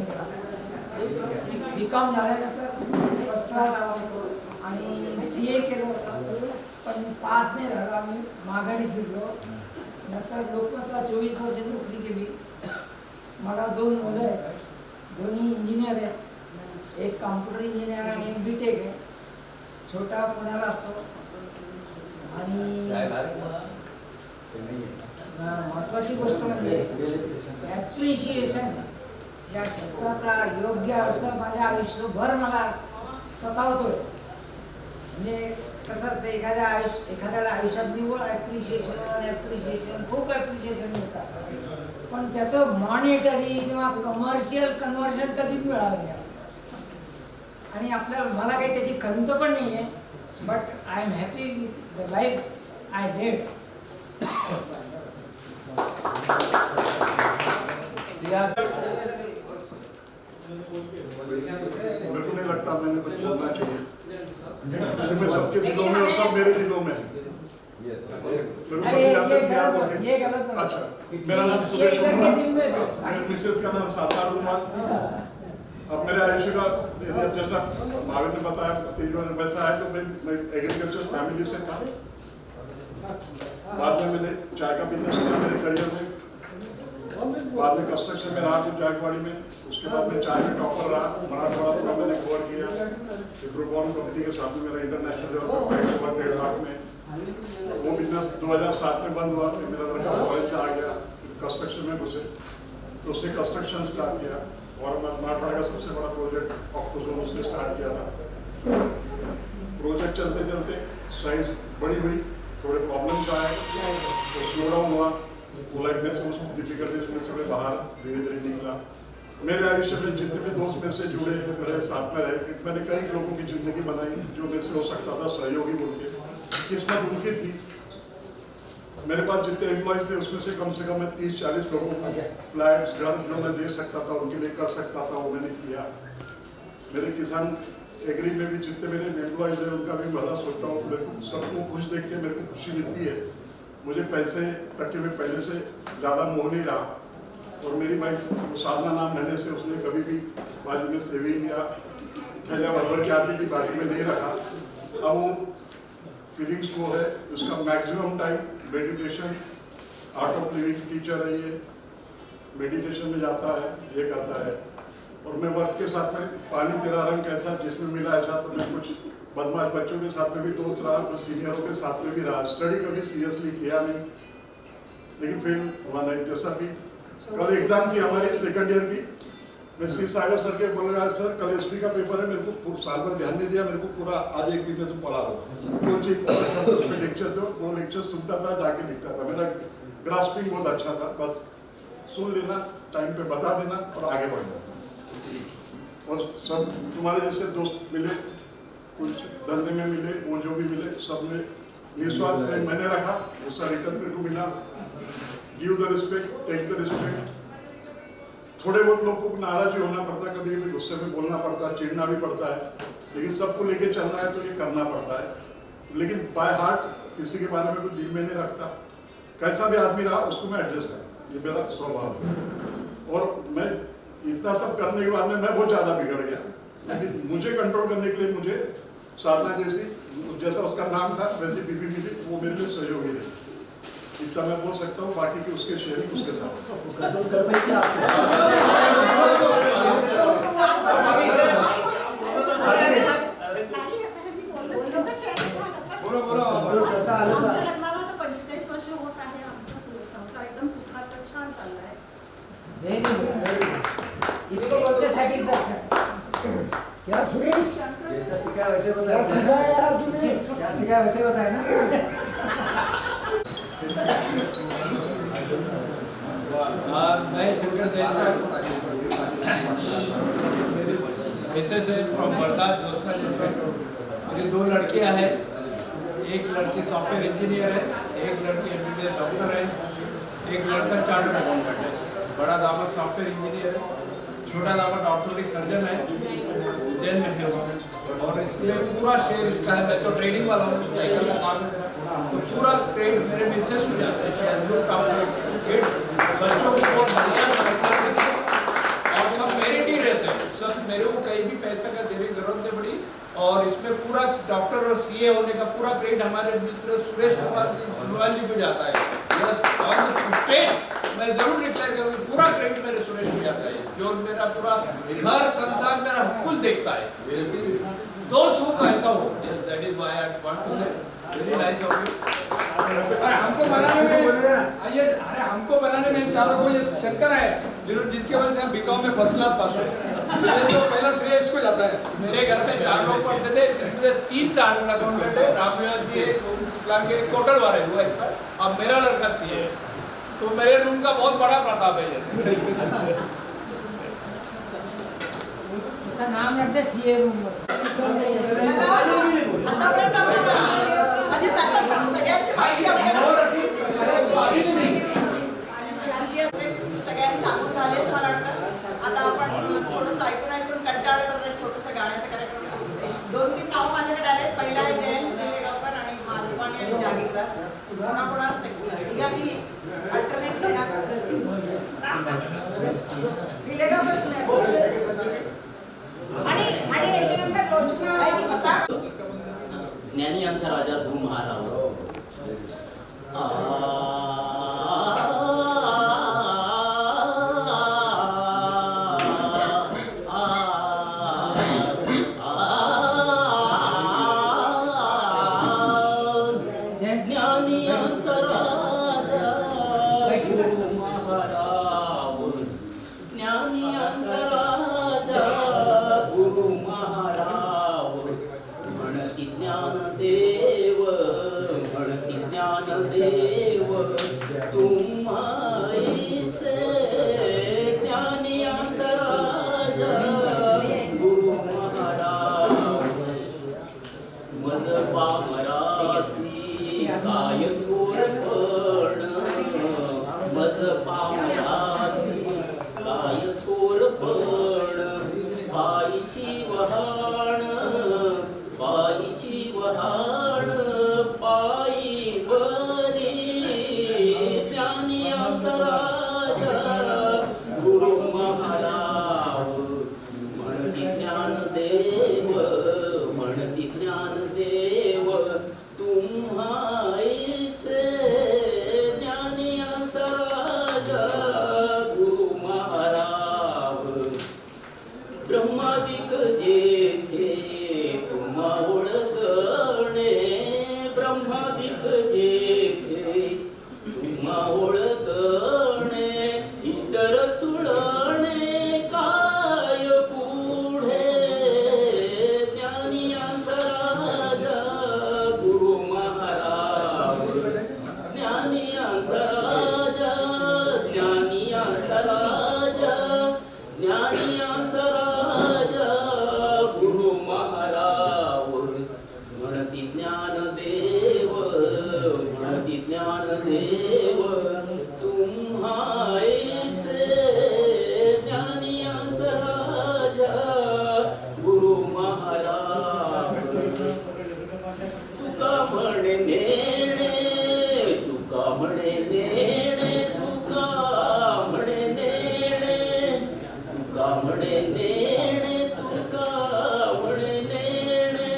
बीकॉम झाल्यानंतर फर्स्ट क्लास आला होतो आणि CA केलं होतं पण पास नाही झालं. आम्ही माघारी फिरलो. नंतर लोकमतला 24 वर्ष नोकरी केली. मला 2 मुलं आहेत. दोन्ही इंजिनियर आहेत. एक कॉम्प्युटर इंजिनियर आणि एक BTech आहे. छोटा पुण्याला असतो. आणि महत्त्वाची गोष्ट म्हणजे ॲप्रिशिएशन या शब्दाचा योग्य अर्थ माझ्या आयुष्यभर मला सतावतोय. म्हणजे कसं असतं एखाद्याला आयुष्यात निव्वळ ॲप्रिशिएशन खूप ॲप्रिशिएशन मिळतात पण त्याचं मॉनिटरी किंवा कमर्शियल कन्व्हर्शन कधीच मिळालं नाही. आणि आपल्याला मला काही त्याची खंत पण नाही आहे but I am happy with the life I led. मेरे को नहीं लगता मैंने कुछ बोलना चाहिए मैं सबके दिलों में और सब मेरे दिलों में मेरे को सभी जानते हैं याद होंगे। ये गलत है. अच्छा मेरा नाम सुरेश वर्मा मेरे मिसेज का नाम सातार रुमाल। अब मेरे आयुष्य का यदि जैसा महावीर ने बताया तेजवा ने वैसा है तो मैं एग्रीकल्चर फैमिली से था। बाद में मैंने चाय का बिजनेस किया मेरे करियर में। बाद में कंस्ट्रक्शन में रहा कुछ जायकवाड़ी में। उसके बाद मैं चाय में टॉपर रहा मराठवाड़ा पूरा मैंने कवर किया। ग्रुपॉन कंपनी के साथ में मेरा इंटरनेशनल लेवल पर फाइट हुआ ट्रेडमार्क में। वो बिजनेस 2007 में बंद हुआ। फिर मेरा लड़का कॉलेज से आ गया कंस्ट्रक्शन में घुसे। तो उसने कंस्ट्रक्शन स्टार्ट किया और मराठवाड़ा का सबसे बड़ा प्रोजेक्ट ऑक्टोजोन उसने स्टार्ट किया था। प्रोजेक्ट चलते चलते साइज बड़ी हुई, थोड़े प्रॉब्लम्स आए तो स्लो डाउन हुआ, पोलाइटनेस उस डिफिकल्टीज में से बाहर धीरे धीरे निकला। मेरे आयुष्य में जितने भी दोस्त मेरे से जुड़े, मेरे साथ में रहे, मैंने कई लोगों की जिंदगी बनाई जो मेरे से हो सकता था सहयोगी बोल के, किस्मत उनकी थी। मेरे पास जितने एम्प्लॉयज थे उसमें से कम मैं 30-40 लोगों को फ्लैट्स घर जो मैं दे सकता था, उनके लिए कर सकता था, वो मैंने किया। मेरे किसान एग्री में भी जितने मेरे एम्प्लॉयज हैं उनका भी भला सोचता हूँ। मेरे को सबको खुश देख के मेरे को खुशी मिलती है। मुझे पैसे टक्के में पहले से ज़्यादा मोह नहीं रहा। और मेरी वाइफ साधना नाम रहने से उसने कभी भी बाजू में सेविंग या थैला भर के आदमी की बाजू में नहीं रखा। अब वो फीलिंग्स को है, उसका maximum time meditation, art of living teacher है ये, मेडिटेशन में जाता है, ये करता है। और मैं वर्क के साथ में पानी तेरा रंग कैसा जिसमें मिला ऐसा, तो मैं कुछ बदमाश बच्चों के साथ में भी दोस्त रहा, कुछ सीनियरों के साथ में भी रहा। स्टडी कभी सीरियसली किया नहीं, लेकिन फेल हुआ नहीं। जैसा कि कल एग्जाम थी हमारी सेकंड ईयर की, मैं श्री सागर सर के बोल रहा सर कल हिस्ट्री का पेपर है, मेरे को साल भर ध्यान नहीं दिया, मेरे को पूरा आज एक दिन में तुम पढ़ा दो, कौन सी उसमें लेक्चर दो। वो लेक्चर सुनता था, जाके लिखता था। मेरा ग्रास्पिंग बहुत अच्छा था, बस सुन लेना, टाइम पे बता देना और आगे बढ़ना। और सब तुम्हारे जैसे दोस्त मिले, कुछ धंधे में मिले, वो जो भी मिले, सब ने निस्वार्थ मैंने रखा, उसका रिटर्न मेरे को मिला। Give the respect, take the respect. थोड़े बहुत लोगों को नाराज भी होना पड़ता है, कभी कभी गुस्से में बोलना पड़ता है, चिढ़ना भी पड़ता है, लेकिन सबको लेके चलना है तो ये करना पड़ता है। लेकिन बाय हार्ट किसी के बारे में कुछ दिल में नहीं रखता। कैसा भी आदमी रहा उसको मैं एडजस्ट करता, ये मेरा स्वभाव है। और मैं इतना सब करने के बाद में मैं बहुत ज़्यादा बिगड़ गया, लेकिन मुझे कंट्रोल करने के लिए मुझे साधना जैसा उसका नाम था वैसी बीबी मिली, वो मेरे लिए सहयोगी रही। इतना मैं बोल सकता हूँ, बाकी की उसके शेयरिंग उसके साथ। बोलो बोलो आमच्या लग्नाला तर 45 वर्ष होत आहे. आमचा संसार एकदम सुखाचा छान चाललाय. इसको बोलते सैटिस्फैक्शन। क्या सुरेश? जैसा सीखा वैसे क्या सीखा यार तूने? क्या सीखा वैसे बताया ना। मैं शंकर देशपाल मिसेस है फ्रॉम वर्धा जोस्ना डिस्ट्रिक्ट। मेरी 2 लड़कियां हैं, एक लड़की सॉफ्टवेयर इंजीनियर है, एक लड़की एमबीबीएस डॉक्टर है, एक लड़का चार्टर्ड अकाउंटेंट है। बड़ा दामाद सॉफ्टवेयर इंजीनियर है, छोटा दामाद ऑर्थोपेडिक सर्जन है, उज्जैन में है वो। और इसलिए पूरा शेयर इसका है। मैं तो ट्रेडिंग वाला हूँ, साइकिल का काम है, तो पूरा क्रेडिट मेरे मिसेस हो जाता है। बच्चों को बहुत बढ़िया और सब मेरिट ही रहते हैं, सब मेरे को कहीं भी पैसा का देने की जरूरत नहीं पड़ी। और इसमें पूरा डॉक्टर और सीए होने का पूरा क्रेडिट हमारे मित्र सुरेश कुमार जी को जाता है। मैं जरूर डिक्लेयर करूँगी, पूरा क्रेडिट मेरे सुरेश को जाता है, जो मेरा पूरा घर संसार मेरा कुछ देखता है। दोस्त हो तो ऐसा हो, that is why I want to say very nice of you. हमको बनाने में ये, अरे हमको बनाने में चारों को ये शंकर है, जिसके वजह से हम बीकॉम में फर्स्ट क्लास पास हुए। ये तो पहला श्रेय इसको जाता है। मेरे घर में 4 लोग पढ़ते थे, इसमें 3 चार्टर्ड अकाउंटेंट है, रामविलास जी के कोटल वाले हुए। अब मेरा लड़का सीए है, तो मेरे रूम का बहुत बड़ा प्रताप है। उसका नाम रखते सीए रूम। आतापर्यंत म्हणजे तसं सगळ्यांची माहिती सगळ्यांनी सांगून झाले असं मला वाटतं. आता आपण थोडंसं ऐकून कंटाळलं तर एक छोटंसं गाण्याचा कार्यक्रम. 2-3 नावं माझ्याकडे आले. पहिला आहे जयंत पिलेगावकर आणि मालवाणी आणि जागीरदार. कोणा तिघांनी अल्टरनेट पिलेगावकर तुम्ही आणि याच्यानंतर लोचना स्वतः ज्ञानी यांचा राजा धूम हा राव. ज्ञानी यांचा राजा धूम हा राव. ज्ञानदेव म्हणती ज्ञानदेव तुम्हाईसे ज्ञानियांचा राजा गुरु महाराज मज पामरासी काय थोरपण मज पामरासी काय थोरपण पायीची वहाण पायी बरी ज्ञानियांचा राजा गुरु महाराज म्हणती ज्ञानदेव तुम्हाईसे ज्ञानियांचा राजा गुरु महाराज ब्रह्मादिक जेथे तुम्हा ओळखणे ब्रह्मादिक जेथे तुम्हा ओळखणे इतर तुळणे काय पुढे ज्ञानियांचा राजा गुरु महाराज ज्ञानियांचा राजा ज्ञानियांचा राजा ज्ञानियांचा राजा गुरु महाराज म्हणती ज्ञानदेव तुम्हाईसे ज्ञानियांचा राजा गुरु महाराज तुका म्हणे नेणे तुका म्हणे नेणे तुका म्हणे नेणे तुका म्हणे नेणे तुका म्हणे नेणे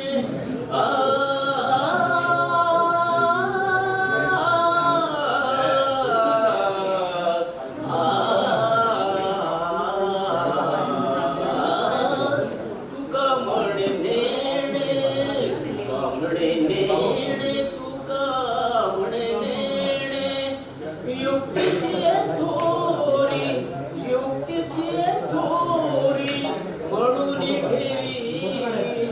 तुका म्हणे नेणे तुका म्हणे नेणे तुका म्हणे नेणे युक्तीची थोरी म्हणून ठेवी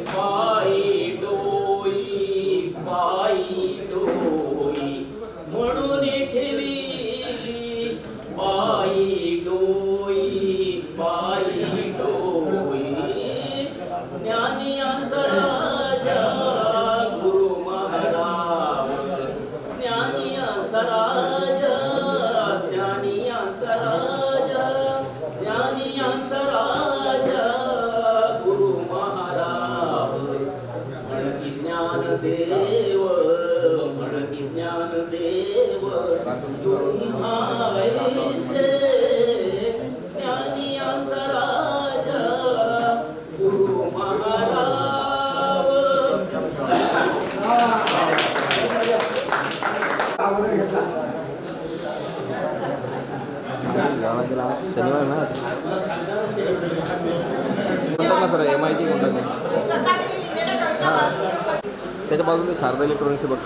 पायी डोई म्हणून ठेवी पायी डोई ज्ञानियांचा राजा गुरु महाराज ज्ञानियांचा राजा गुरु महाराज म्हणती ज्ञानदेव तुम्हाईसे ज्ञानियांचा राजा गुरु महाराज शनिवार ना सर MIT कोणता त्याच्या बाजूला शारदा इलेक्ट्रॉनिक्स बघ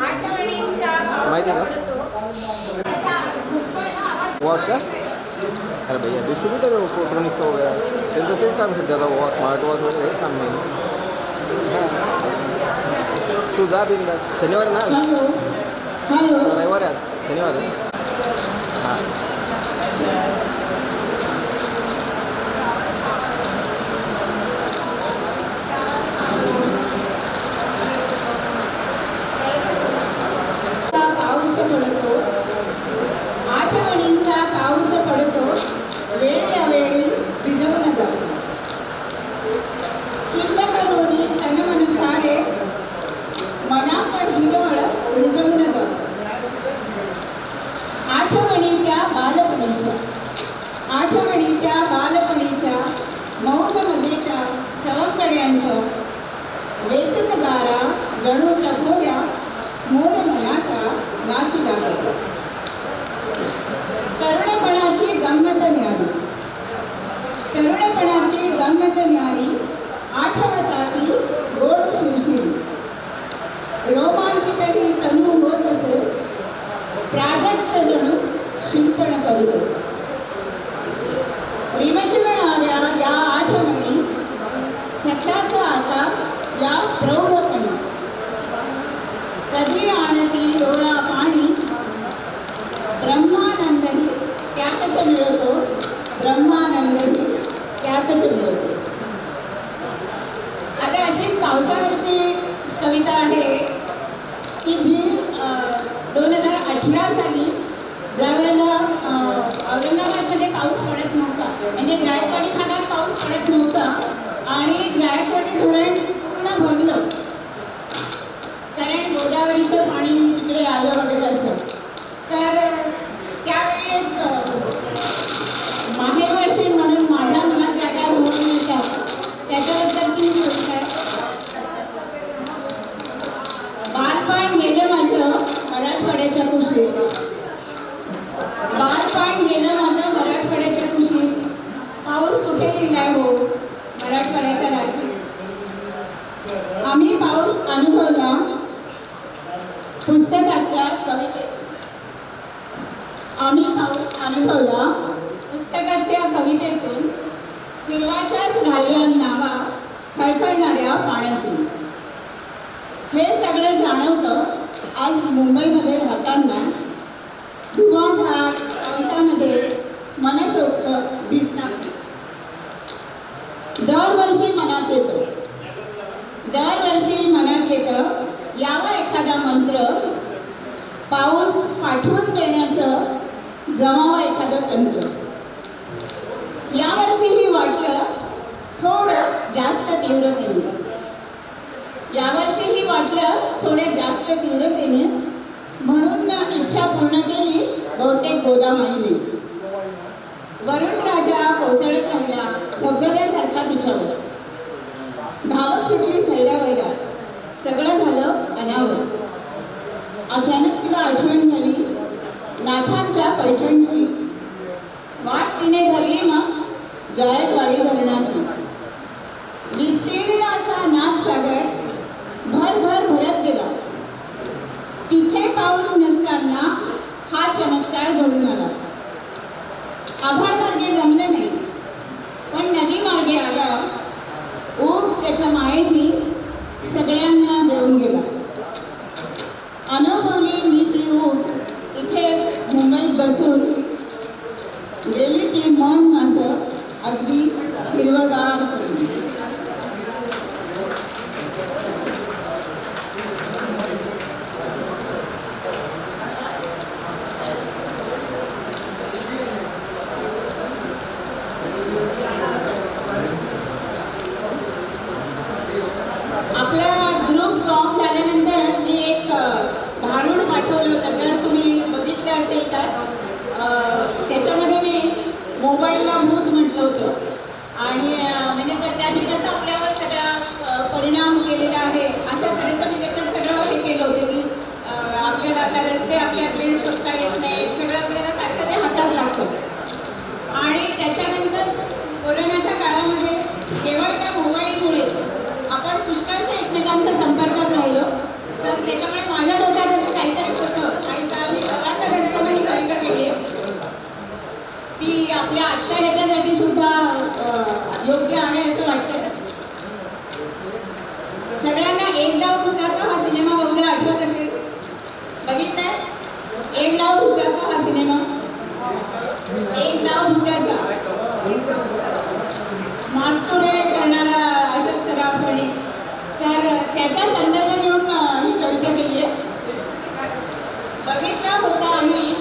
माहिती आहे का वॉच का अरे भैया डिस्ट्रीब्यूटर इलेक्ट्रॉनिक्स वगैरे त्यांचं तेच काम सध्या आता स्मार्ट वॉच वगैरे हेच काम नाही तू जा बिंदा शनिवार ना रविवार आहे शनिवार आहे हां पाऊस पडतो वेळोवेळी भिजवून जातो चिंब करून तन सारे मनात हिरवळ रुजवून जातो आठवणीच्या बालपणीच्या मौजमजेच्या सवंगड्यांच्या वेचत गारा जणू टपोऱ्या मोर मनाचा नाचू लागतो तरुणपणाची गंमत न्यारी आठवताती गोड सुरसिरी रोमांचितही तनु होत असे प्राजक्त जणू शिंपण करू रिमझिमणाऱ्या या आठवणी सख्याचा आता या प्रौढपणी. कधी आणती डोळा पाणी, ब्रह्मानंदही त्यातच मिळतो, ब्रह्मानंदही त्यातच मिळतो. आता अशी पावसावरची कविता आहे की जी 2018 साली ज्या वेळेला औरंगाबादमध्ये पाऊस पडत नव्हता, म्हणजे जायकवाडी भागात पाऊस पडत नव्हता आणि जायकवाडी धरण पूर्ण भरलं, कारण गोदावरीचं पाणी तिकडे आलं वगैरे असं. तर त्यावेळी एक माहेरवाशी म्हणून माझ्या मनात ज्या काय भावना येतात त्याच्याबद्दलची मी गोष्ट आहे. बालपण गेलं माझं मराठवाड्याच्या कुशीत, बालपण गेलं माझं मराठवाड्याच्या कुशीत, पाऊस कुठे लिहिलाय हो मराठवाड्याच्या राशीत. आम्ही पाऊस अनुभवला पुस्तकातल्या कवितेत, आम्ही पाऊस अनुभवला पुस्तकातल्या कवितेतून, फिरवाच्याच राहिल्या नावा खळखळणाऱ्या पाण्यातून. हे सगळं जाणवतं आज मुंबईमध्ये राहताना. धुवाधार पावसामध्ये मनसोक्त भिजणार. दरवर्षी मनात येतं, दरवर्षी मनात येतं यावा एखादा मंत्र, पाऊस पाठवून देण्याचं जमावं एखादं तंत्र. यावर्षीही वाटलं थोडं जास्त तीव्रतेने, यावर्षीही वाटलं थोड्या जास्त तीव्रतेने, म्हणून इच्छा पूर्ण केली बहुतेक गोदामाईने. वरुण राजा कोसळत राहिला धबधब्यासारखा तिच्यावर, धावत सुटली सैरावैरा, सगळं झालं अनावर. अचानक तिला आठवण झाली नाथांच्या पैठणची, वाट तिने धरली मग जायकवाडी धरणाची. विस्तीर्ण असा नाथसागर भरभर भरत गेला. तिथे पाऊस नसताना हा चमत्कार घडून आला. आभाळ मार्गे जमले नाही, पण नदी मार्गे आला. ओम त्याच्या मायेची सगळ्यांना देऊन गेला. अनुभवली मी ती ऊब इथे मुंबईत बसून, गेली ती मन माझं अगदी हिरवगार करून. आपला ग्रुप फॉर्म झाल्यानंतर मी एक भारूड पाठवलं होतं, जर तुम्ही बघितलं असेल तर. त्याच्यामध्ये मी मोबाईलला भूत म्हटलं होतं आणि म्हणजे त्यांनी कसं आपल्यावर सगळा परिणाम केलेला आहे अशा तऱ्हेचं मी त्याच्यात सगळं हे केलं होतं की आपल्याला आता रस्ते आपले शोधता येत नाही, सगळं आपल्याला सारखं ते हातात लागतं. आणि त्याच्यानंतर कोरोनाच्या काळामध्ये केवळ त्या मोबाईलमुळे आपण पुष्कळशा एकमेकांच्या संपर्कात राहिलो. तर त्याच्यामुळे माझ्या डोक्यात असं काहीतरी होतं आणि त्या मी प्रवासात असताना ही कविता केली आहे. ती आपल्या आजच्या ह्याच्यासाठी सुद्धा योग्य आहे असं वाटतं. सगळ्यांना एक डाव भुताचा हा सिनेमा बहुधा आठवत असेल, बघितलाय? एक डाव भुताचा हा सिनेमा, एक डाव भुताचा, मास्तुरे करणारा अशोक सराफ आणि तर त्याचा संदर्भ घेऊन ही कविता केली आहे. बघितला होता आम्ही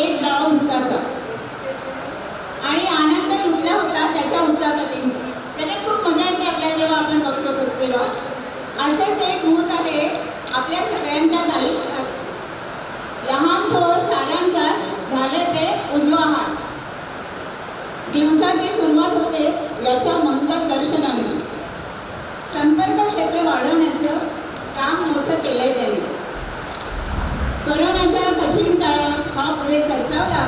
एक डाव भुताचा आणि आनंद लुटला होता त्याच्या उचापतींचा. त्याच्यात खूप मजा येते आपल्याला जेव्हा आपण बघतो तेव्हा. असंच एक भूत आहे आपल्या सगळ्यांच्याच आयुष्यात. लहान थोर साऱ्यांचाच झाले ते उजवा हात. दिवसाची सुरुवात होते याच्या मंगल दर्शनाने. संपर्क क्षेत्र वाढवण्याचं काम मोठं केलंय त्यांनी. कोरोनाच्या कठीण काळात हा पुढे सरसावला.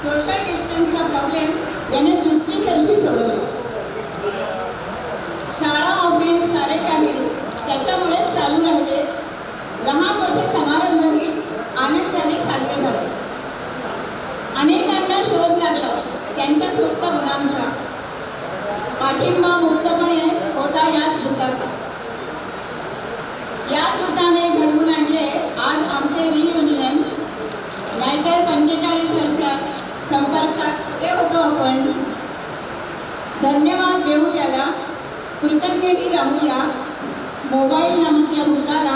सोशल डिस्टन्सचा प्रॉब्लेम याने चुटकीसरशी सोडवला. शाळा ऑफिस सारे काही त्याच्यामुळेच चालू राहिले. लहान मोठे समारंभही आनंदाने साजरे झाले. अनेकांना शोध लागला त्यांच्या सुप्त गुणांचा. पाठिंबा मुक्तपणे होता याच भूताचा. कृतज्ञही राहूया. मोबाईल नामक या भूताला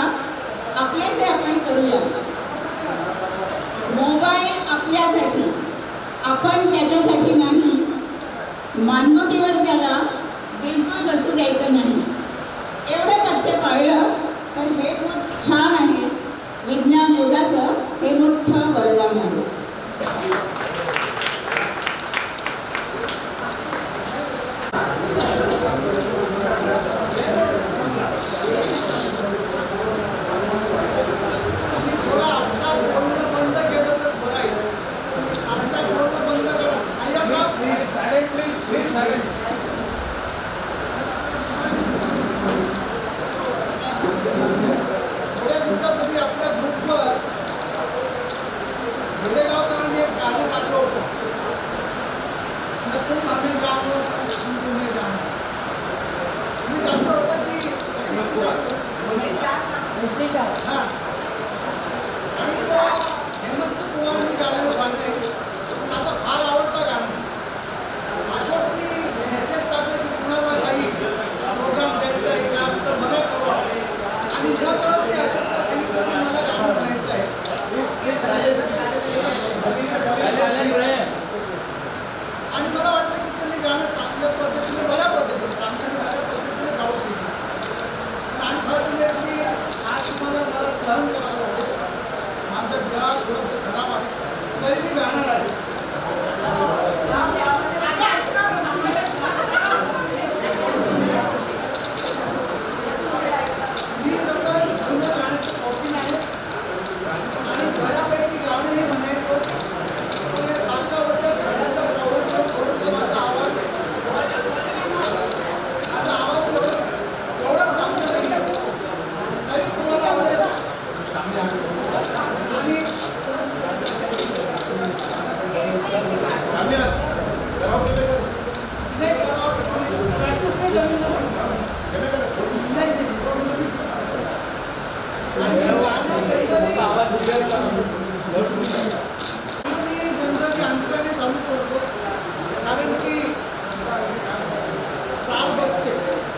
आपल्याचे आपण करूया. मोबाईल आपल्यासाठी, आपण त्याच्यासाठी नाही. मानगुटीवर त्याला बिलकुल बसू द्यायचं नाही. एवढं पथ्य पाळलं तर हे खूप छान आहे. विज्ञान योगाचं हे मोठं वरदान आहे. थोडा आपसात बोलणं बंद केलं तर बरं आहे. आपसात बोलणं बंद करा. अय्यर साहेब, प्लीज सायलेंट, प्लीज सायलेंट. थोड्या दिवसापूर्वी आपल्या ग्रुपवर खेडेगावकरांनी एक गाणं टाकलं होतं. न तुम हमें जानो, हम तुम्हें जानो. मी टाकलं होतं की हां, आणि तो हेमंत कुमारनी गाण्याला बांधले. माझं फार आवडतं गाणं. अशोकनी मेसेज टाकले की कुणाला काही प्रोग्राम द्यायचा आहे का तर मला कळवा. आणि न कळत मी अशोकला सांगितलं की मला गाणं म्हणायचं आहे. आणि मला वाटलं की त्यांनी गाणं चांगल्या पद्धतीने, बऱ्या पद्धतीने गाऊ शकले. अनफॉर्च्युनेटली आज तुम्हाला मला सहन करावं लागेल. माझं गळा थोडंसं खराब आहे, तरी मी गाणार आहे. मी तसं जुनं गाण्याचं शौकीन आहे आणि बऱ्यापैकी गाणंही म्हणायचो. पण 5-6 वर्षात गाण्याच्या प्रवृत्तीवर थोडंसं माझा आवाज एवढं चांगलं नाही आहे. तरी तुम्हाला आवडेल. आणि नाही करावं, प्रॅक्टिस नाही जमीन नाही. मी जनरली अंकाने चालू करतो, कारण की चाल बसते.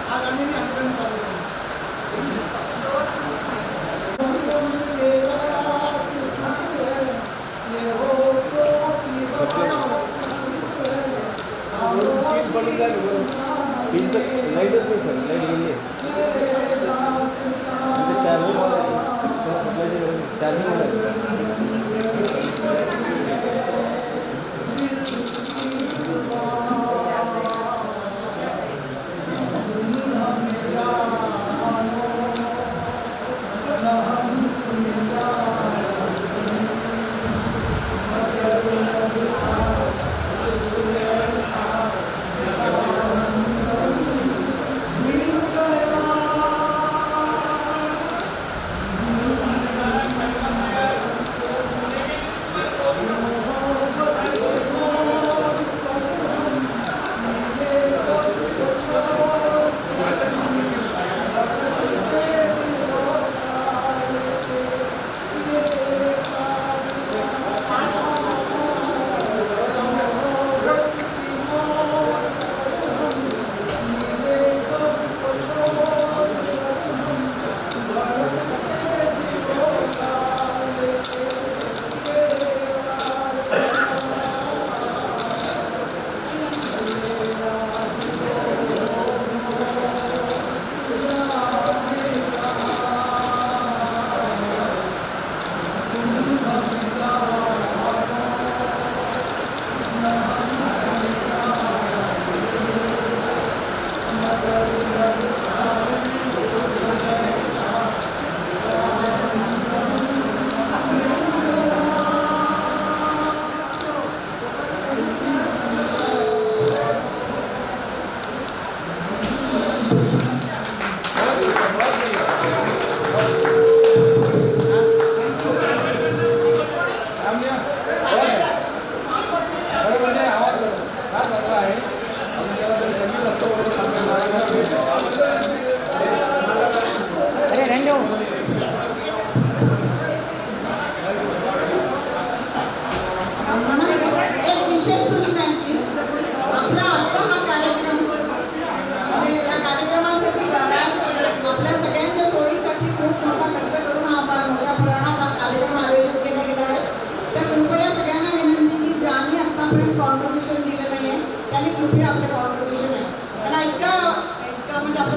हा गाणे मी अंकाने चालू करतो. लाईटच नाही सर, लाईट गेली आहे. चार्जिंग चार्जिंग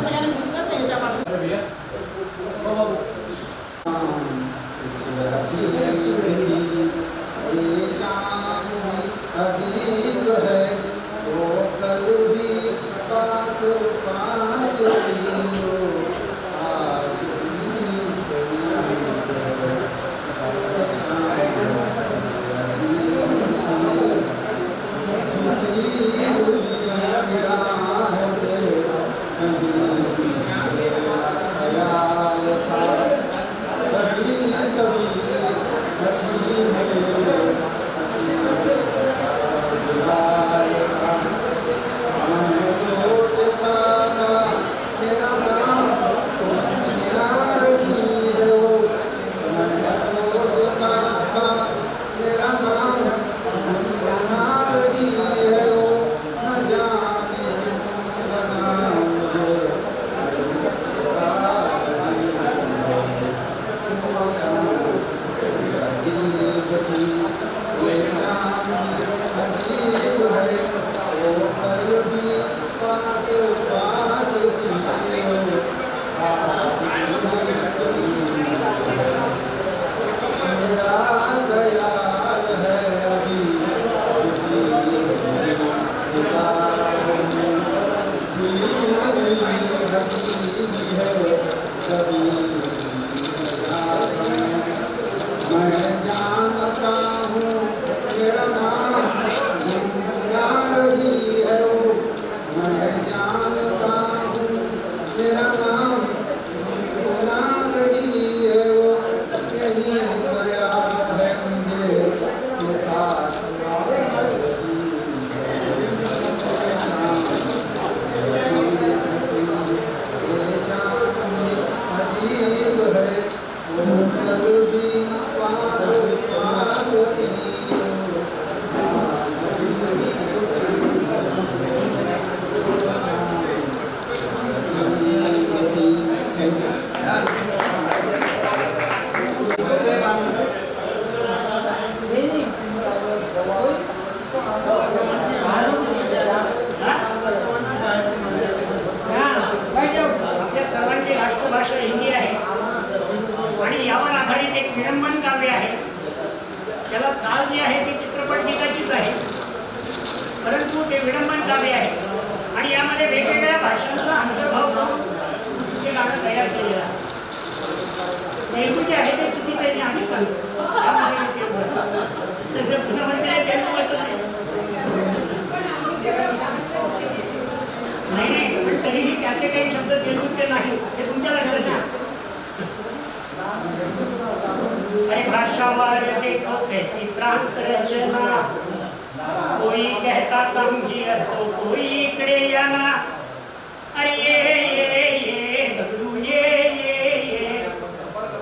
सगळ्यांना दिसतं त्याच्या मागे अजीब है वो कल भी पास पास आज ख्याल था कभी कभी हंसी में मैं सोचता था मेरा नाम ना रही है वो मैं सोचता था मेरा नाम ना रही है वो न जाने लगा मुझे अजीब थी ये शाम अजीब है वो कल भी पास पास थी मेरा ख्याल है अभी हंसी भी है कभी मैं जानता हूँ मेरा नाम ना रही है वो मैं जानता हूँ मेरा नाम ना रही है वो यही गया है मुझे के साथ अजीब है वो कल भी पास पास थी आपल्या सर्वांची राष्ट्रभाषा हिंदी आहे आणि यावर आधारित एक विडंबन काव्य आहे. त्याला चाल जी आहे ती चित्रपट गीताचीच आहे, परंतु ते विडंबन काव्य आहे आणि यामध्ये वेगवेगळ्या भाषांचा अंतर्भाव करून ते गाणं तयार केलेलं आहे. तेलगू जे आहे ते चुकीचं आहे, मी आधीच सांगतो. पुन्हा म्हणजे तेलगू नाही, पण तरीही त्याचे काही शब्द तेलगूचे नाही हे तुमच्या लक्षात घ्या. अरे भाषावार देखो कैसी प्रांत रचना, कोई कहता कम हियर तो कोई इकडे याना. अरे ये बगलू ये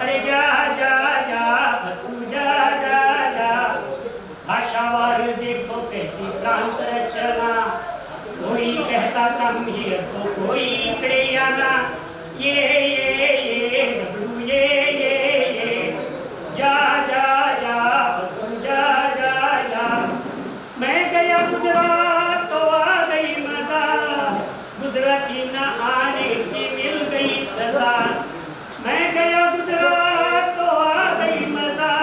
अरे जा जा जा भतू जा जा जा. भाषावार देखो कैसी प्रांत रचना, कोई कहता कम हियर तो कोई इकडे याना. ये बगलू ये जा जा जा बगलू जा जा जा. मैं गया गुजरात तो आ गई मजा, गुजराती न आने की मिल गई सजा. मैं गया गुजरात तो आ गई मजा,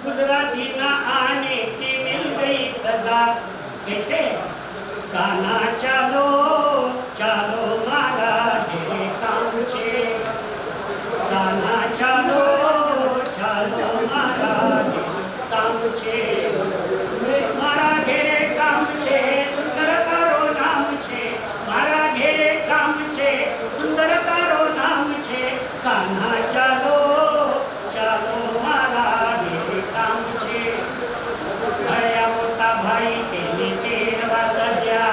गुजराती न आने की मिल गई सजा. कैसे गाना चालो चालो मारा ढेरे काम छे, गाना चालो चालो मारा ढेरे काम छे. मारा ढेरे काम छे सुंदर तारो नाम छे, मारा ढेरे काम छे सुंदर तारो नाम छे. गाना चालो चालो मारा ढेरे काम छे. भया मोटा भाई तेने तेरवा गया,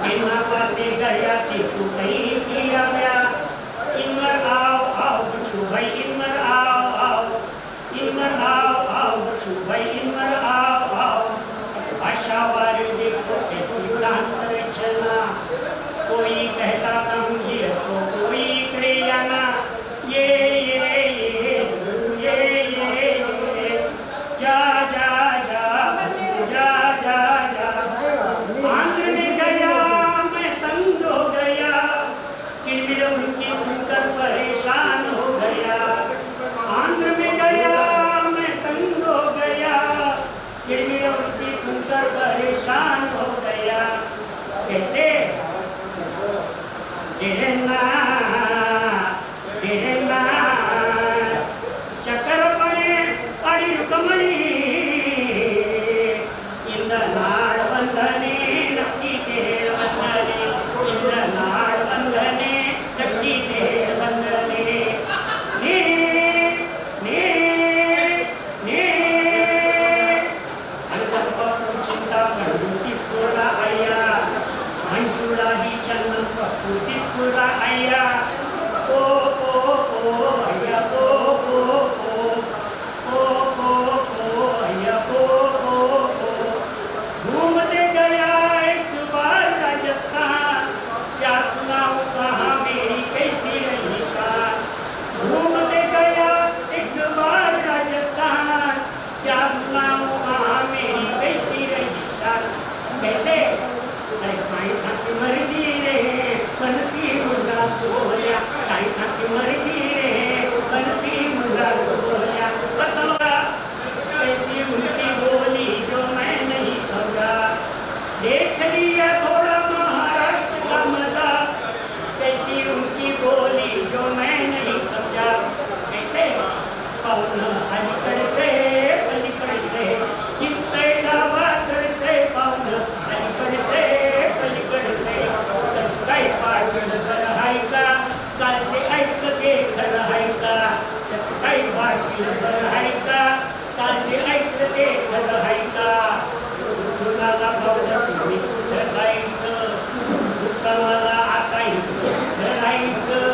एना पासे गया कि तू कहीं थी आव्या. इनमर आओ आओ बचू भाई इनमर आओ आओ, इनमर आओ आओ बचू भाई इनमर आओ आओ. भाषावार देखो कैसी प्रांत रचना, कोई कहता कम हियर तो कोई इकडे याना. ये चिड़मिड़ उनकी सुनकर परेशान हो गया। आंध्र में गया मैं तंग हो गया, चिड़मिड़ उनकी सुनकर परेशान हो गया। कैसे चक्करपणे आणि रुक्मणी इंद्रनाळ वंदने नक्की ते वंदने, इंद्रनाळ वंदने नक्की ते वंदने। ने ने ने चिंता पडूतीस कोरा आया, मंशुळा ही चंदन पडूतीस कोरा आया। ओ ओ ओ आया ओ ओ ओ ओ ओ आया ओ ओ ओ। घूमते गया एक बार राजस्थान, क्या सुनाऊं कहाँ मेरी कैसी रही शान। घूमते गया एक बार राजस्थान, क्या सुनाऊं कहाँ मेरी कैसी रही शान। कैसे अरे काई ठाकी मर्जी रे बनसी मुर्गा सोया, काई ठाकी मर्जी रे बनसी मुर्गा सोया। बताओ कैसी उनकी बोली जो मैं नहीं समझा, देख लिया थोड़ा महाराष्ट्र का मजा। कैसी उनकी बोली जो मैं नहीं समझा। कैसे पाऊन अलीकडे पलीकडे किसते गावात करते, पाऊन अलीकडे पलीकडे कसं काय पाठवलं खरं हाय का, कालचे ऐकते खरं हाय का। कसं काय पाठवलं खरं हाय का, कालचे ऐकते खरं हाय का। तुला भावलं तुम्ही कुठं जायचं, दुकानाला आता इथं धरायचं।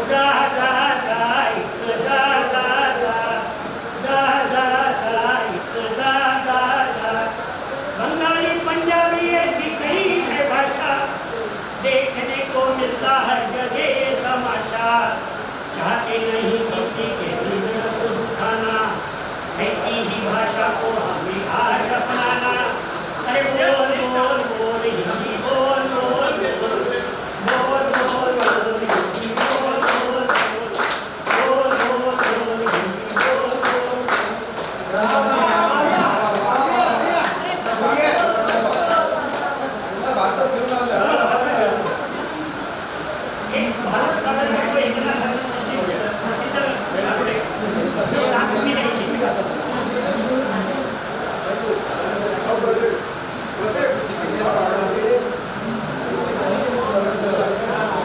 जा जा जा इथं जा जा जा, जा जा जा इथं जा जा जा। बंगाली पंजाबी ऐसी कई है भाषा, देखने को मिलता हर जगह तमाशा। चाहते नहीं किसी के दिल को दुखाना, ऐसी ही भाषा को हमें आज अपनाना। अरे बोल बोल बोल हिंदी बोल बोल बोल बोल बोल बोल हिंदी बोल बोल बोल बोल बोल हिंदी बोल बोल। एक भारत सागर में इतना साथ में नहीं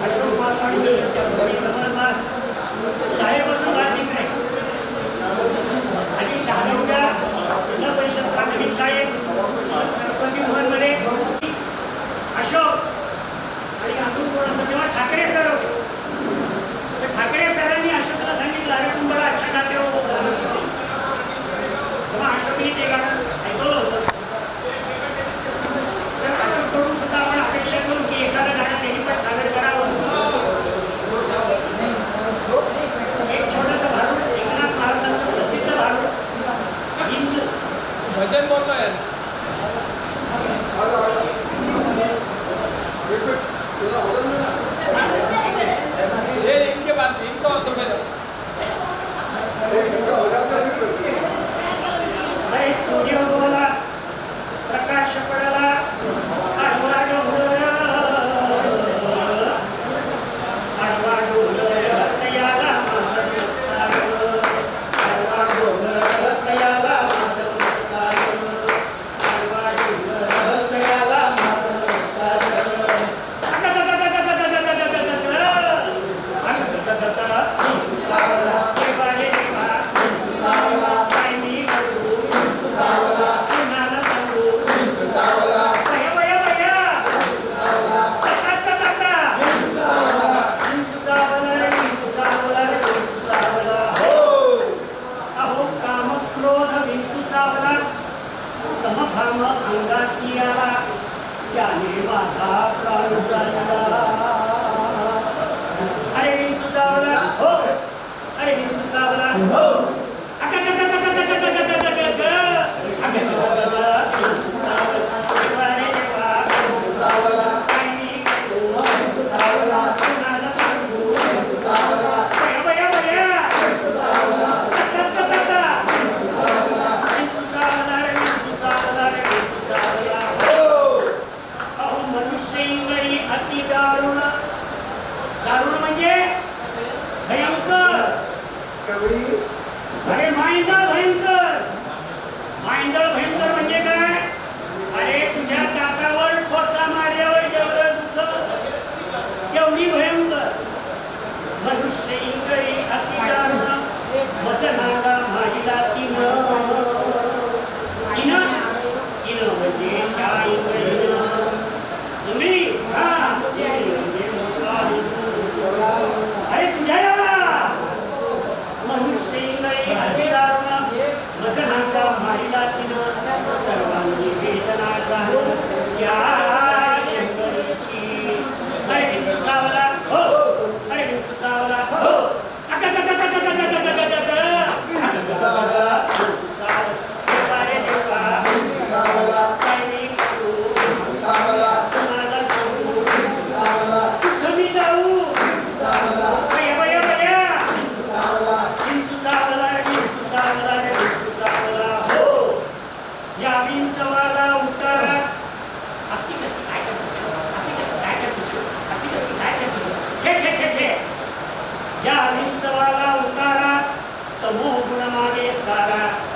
अशोक मालवाणी कमलदास शाळेपासून वाद निघले आणि शहानूच्या जिल्हा परिषद प्राथमिक शाळेत सरस्वती भवनमध्ये अशोक आणि अजून कोण होतं तेव्हा ठाकरे सर होते। तर ठाकरे सरांनी अशोकला सांगितलं अरे तुम बडा अच्छा गाते हो, तेव्हा अशोकने ते गाणं ऐकवलं होतं। तर अशोककडून सुद्धा आपण अपेक्षा करू की एखादं गाणं त्यांनी पण सादर करावं। एक छोटंसं भारूड, एकनाथ महाराजांचं प्रसिद्ध भारूड भजन बोलतोय ये इनके बाद इनका तो फिर अरे सूर्य बोला प्रकाश पडला आडवा डोंगर, आडवा डोंगर तयाला माझं नमस्कार, आडवा डोंगर तयाला माझं नमस्कार, आडवा डोंगर तयाला माझं नमस्कार। अंगाची आला त्याने माझा प्राण जाळला। अरे विंचू चावला हो, अरे विंचू चावला हो, चावला अरे माइंदळ भयंकर म्हणजे काय? अरे तुझ्या दातावर ठोसा मारल्यावर जेवढं दुःख एवढी भयंकर. मनुष्य इंगळी अति दारुण वचनाला माहिला तिनं म्हणजे त्या इंगळीनं तुम्ही अरे तुझ्या मनुष्य इंगळी अति दारुण वचनाला माहिला तिनं सर्वांनी वेदना झाली या इंगळीची. अरे बिंदू चावला हो, अरे बिंदू चावला हो,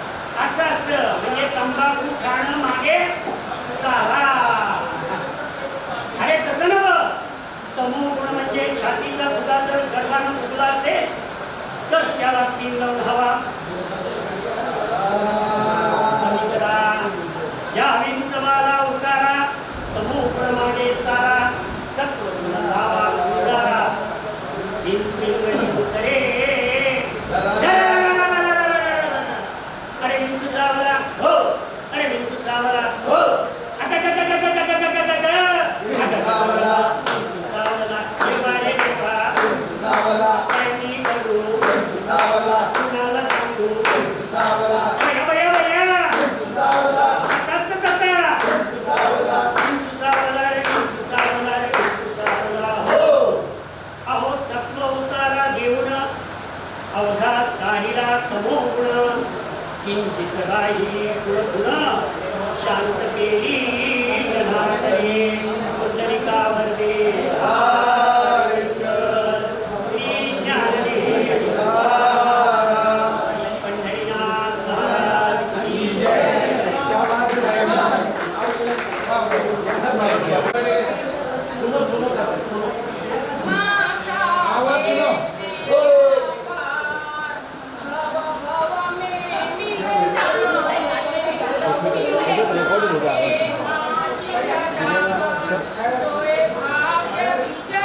म्हणजे तंबाखू खाणं मागे सारा. अरे तसं नव तमोगुण म्हणजे छातीचा फुगा जर गर्भानं फुगला असेल तर त्याला 3 लावून हवा कमी करा. या विंचवाला उतारा तमोगुण मागे सारा सत्वगुण लावा उतारा. विंचविंगळी उतरे हो, अरे बिंदू चावला हो, अहो सत्व उतारा घेऊन अवघा साहिला तमो गुण किंचित राही गुण शांत केली जनार्दने पुंडलिकावर दे श्री ज्ञानदेव पंढरीनाथ महाराज की जय. सोए भाग्य विजय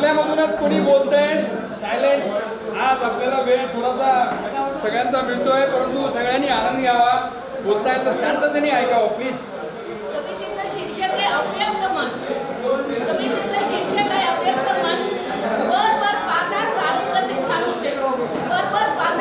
आपल्यामधूनच कोणी बोलतंय सायलेंट. आज आपल्याला वेळ थोडासा सगळ्यांचा मिळतोय, परंतु सगळ्यांनी आनंद घ्यावा. बोलताय तर शांततेने ऐकावं प्लीज. कवितेचं शीर्षक आहे अव्यक्त मन. कवितेचं शीर्षक आहे अव्यक्त मन. वर वर पाहता सारे कसे छान होते. वर वर पाहता